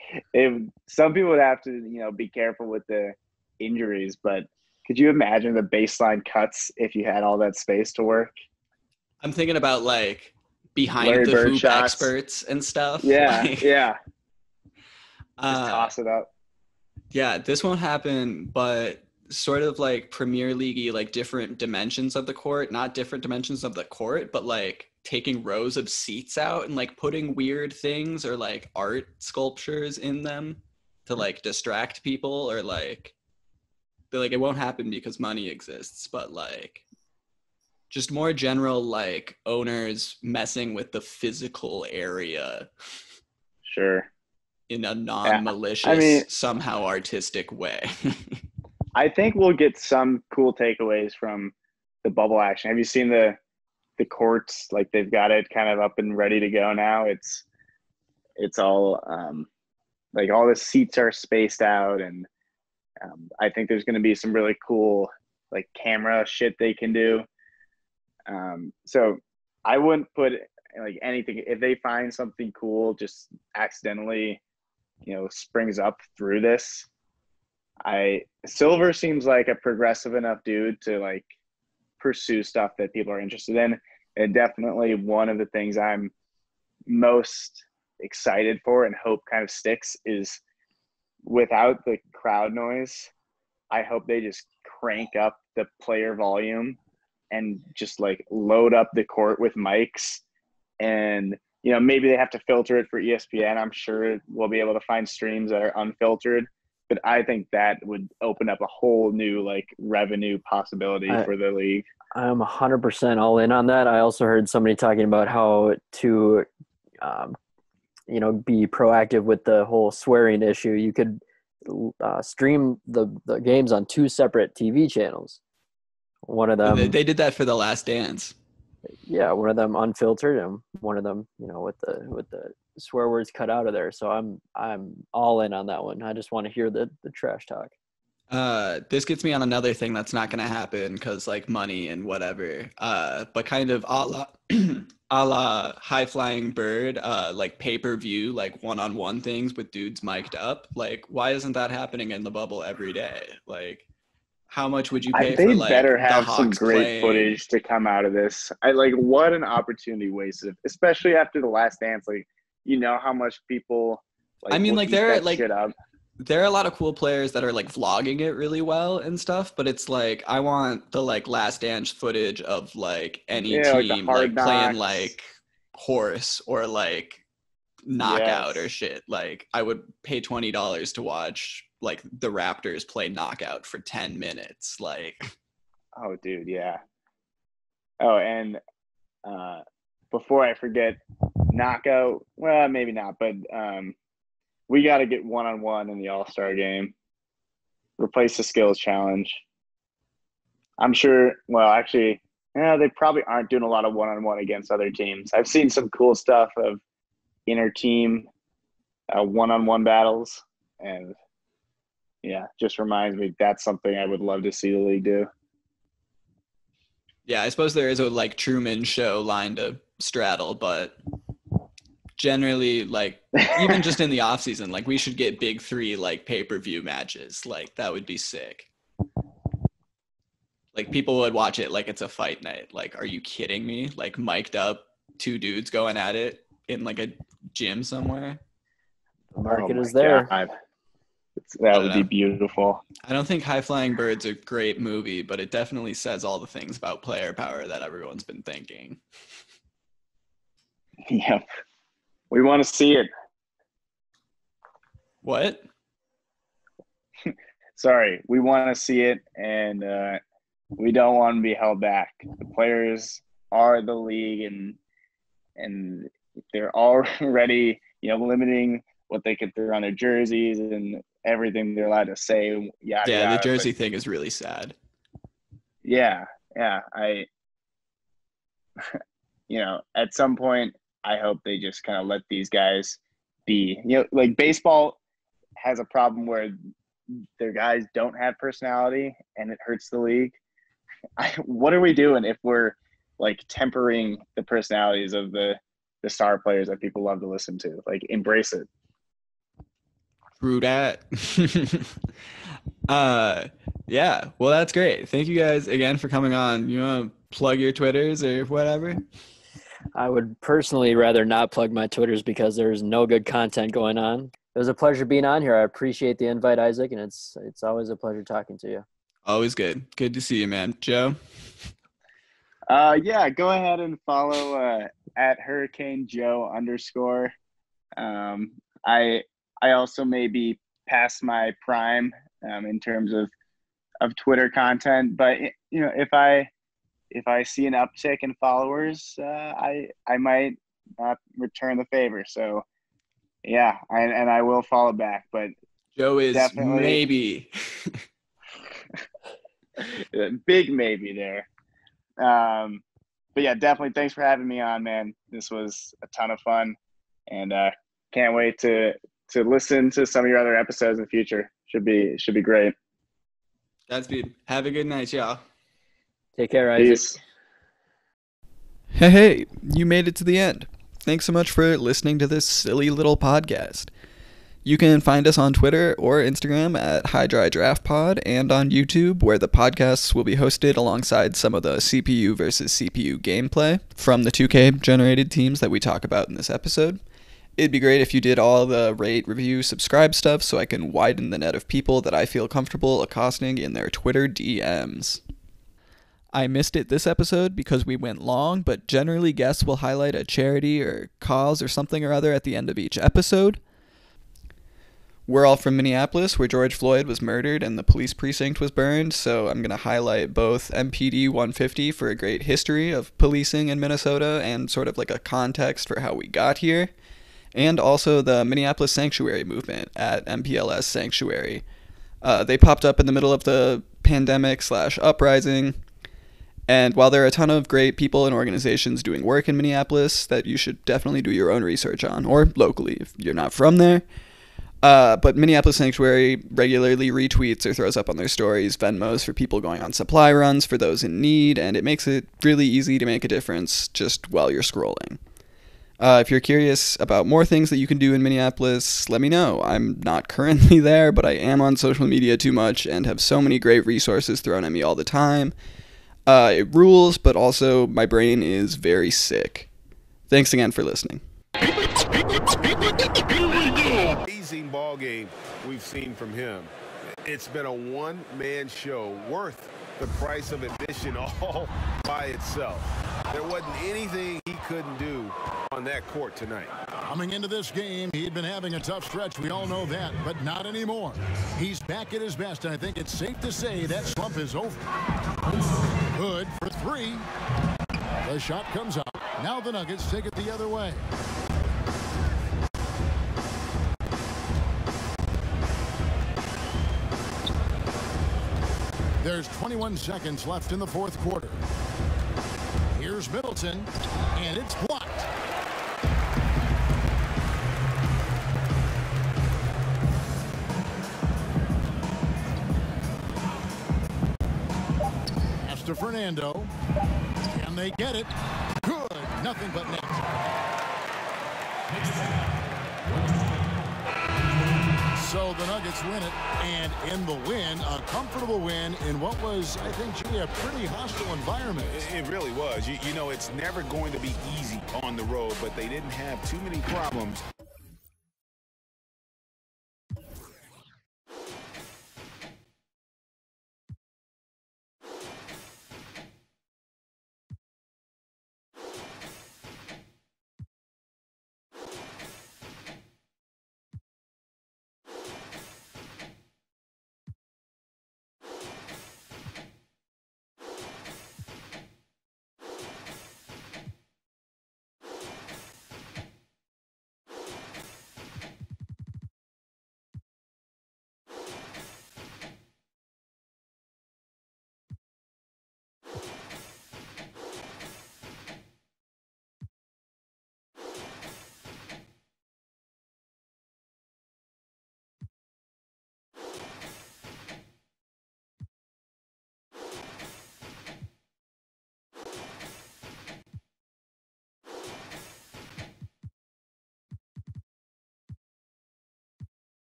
Some people would have to, be careful with the injuries, but could you imagine the baseline cuts if you had all that space to work? I'm thinking about like behind Larry the Bird hoop shots. experts and stuff. Yeah, Like, yeah. Just toss it up. Yeah, this won't happen, but sort of like Premier League-y, like different dimensions of the court, not different dimensions of the court, but like taking rows of seats out and like putting weird things or like art sculptures in them to like distract people or like it won't happen because money exists, but like just more general like owners messing with the physical area Sure. in a non-malicious, somehow artistic way. I think we'll get some cool takeaways from the bubble action. Have you seen the courts? Like they've got it kind of up and ready to go now. It's all like all the seats are spaced out, and I think there's going to be some really cool like camera shit they can do. So I wouldn't put like anything if they find something cool just accidentally, springs up through this. Silver seems like a progressive enough dude to like pursue stuff that people are interested in. And definitely one of the things I'm most excited for and hope kind of sticks is without the crowd noise. I hope they just crank up the player volume and just like load up the court with mics. And, maybe they have to filter it for ESPN. I'm sure we'll be able to find streams that are unfiltered. But I think that would open up a whole new like revenue possibility for the league. I'm 100% all in on that. I also heard somebody talking about how to, be proactive with the whole swearing issue. You could stream the games on 2 separate TV channels. One of them they did that for The Last Dance. Yeah, one of them unfiltered and one of them, with the swear words cut out of there. So I'm all in on that one. I just want to hear the trash talk. This gets me on another thing that's not going to happen because like money and whatever. But kind of a la High Flying Bird, like pay-per-view, like one-on-one things with dudes mic'd up. Like, why isn't that happening in the bubble every day? Like, how much would you pay for like better the have some Hawks great footage to come out of this. What an opportunity wasted, especially after The Last Dance. Like, how much people there are a lot of cool players that are like vlogging it really well and stuff, but it's like I want the like Last Dance footage of like any team like playing like horse or like knockout or shit. Like I would pay $20 to watch like the Raptors play knockout for 10 minutes. Like, oh dude, yeah. Oh, and before I forget, knockout, well, maybe not, but we got to get one-on-one in the All-Star game. Replace the skills challenge. I'm sure, well, actually, they probably aren't doing a lot of one-on-one against other teams. I've seen some cool stuff of inter-team one-on-one battles, and yeah, just reminds me that's something I would love to see the league do. Yeah, I suppose there is a like Truman Show line to straddle, but generally, like even just in the off season, like we should get big 3 like pay-per-view matches. Like that would be sick. Like people would watch it like it's a fight night. Like, are you kidding me? Like mic'd up 2 dudes going at it in like a gym somewhere. The market is there. God. That would be beautiful. I don't think High Flying Bird's a great movie, but it definitely says all the things about player power that everyone's been thinking. Yep. We want to see it. What? Sorry, we want to see it, and we don't want to be held back. The players are the league, and they're already, limiting what they could throw on their jerseys and everything they're allowed to say. Yeah, the jersey thing is really sad. Yeah. At some point, I hope they just kind of let these guys be. Like baseball has a problem where their guys don't have personality, and it hurts the league. What are we doing if we're like tempering the personalities of the star players that people love to listen to? Like, embrace it. True that. Yeah, well, that's great. Thank you guys again for coming on. You want to plug your Twitters or whatever? I would personally rather not plug my Twitters because there's no good content going on. It was a pleasure being on here. I appreciate the invite, Isaac, and it's always a pleasure talking to you. Always good. Good to see you, man. Joe? Yeah, go ahead and follow at Hurricane Joe _. I also may be past my prime in terms of Twitter content, but if I see an uptick in followers, I might return the favor. So yeah, and I will follow back. But Joe is definitely maybe big maybe there. But yeah, definitely thanks for having me on, man. This was a ton of fun, and can't wait to listen to some of your other episodes in the future. Should be great. Godspeed. Have a good night, y'all. Take care, Isaac. Peace. Hey, you made it to the end. Thanks so much for listening to this silly little podcast. You can find us on Twitter or Instagram at High Dry Draft Pod, and on YouTube, where the podcasts will be hosted alongside some of the CPU versus CPU gameplay from the 2K generated teams that we talk about in this episode. It'd be great if you did all the rate, review, subscribe stuff so I can widen the net of people that I feel comfortable accosting in their Twitter DMs. I missed it this episode because we went long, but generally guests will highlight a charity or cause or something or other at the end of each episode. We're all from Minneapolis, where George Floyd was murdered and the police precinct was burned, so I'm going to highlight both MPD 150 for a great history of policing in Minnesota and sort of like a context for how we got here, and also the Minneapolis Sanctuary movement at MPLS Sanctuary. They popped up in the middle of the pandemic/uprising, and while there are a ton of great people and organizations doing work in Minneapolis that you should definitely do your own research on, or locally if you're not from there, but Minneapolis Sanctuary regularly retweets or throws up on their stories Venmos for people going on supply runs for those in need, and it makes it really easy to make a difference just while you're scrolling. If you're curious about more things that you can do in Minneapolis, let me know. I'm not currently there, but I am on social media too much and have so many great resources thrown at me all the time. It rules, but also my brain is very sick. Thanks again for listening. Amazing ball game we've seen from him. It's been a one-man show worth the price of admission all by itself. There wasn't anything he couldn't do on that court tonight. Coming into this game, he'd been having a tough stretch. We all know that, but not anymore. He's back at his best, and I think it's safe to say that slump is over. Good for three. The shot comes up. Now the Nuggets take it the other way. There's 21 seconds left in the fourth quarter. Here's Middleton, and it's blocked. Pass to Fernando. Can they get it? Good. Nothing but net. So the Nuggets win it, and in the win, a comfortable win in what was, I think, a pretty hostile environment. It really was. You know, it's never going to be easy on the road, but they didn't have too many problems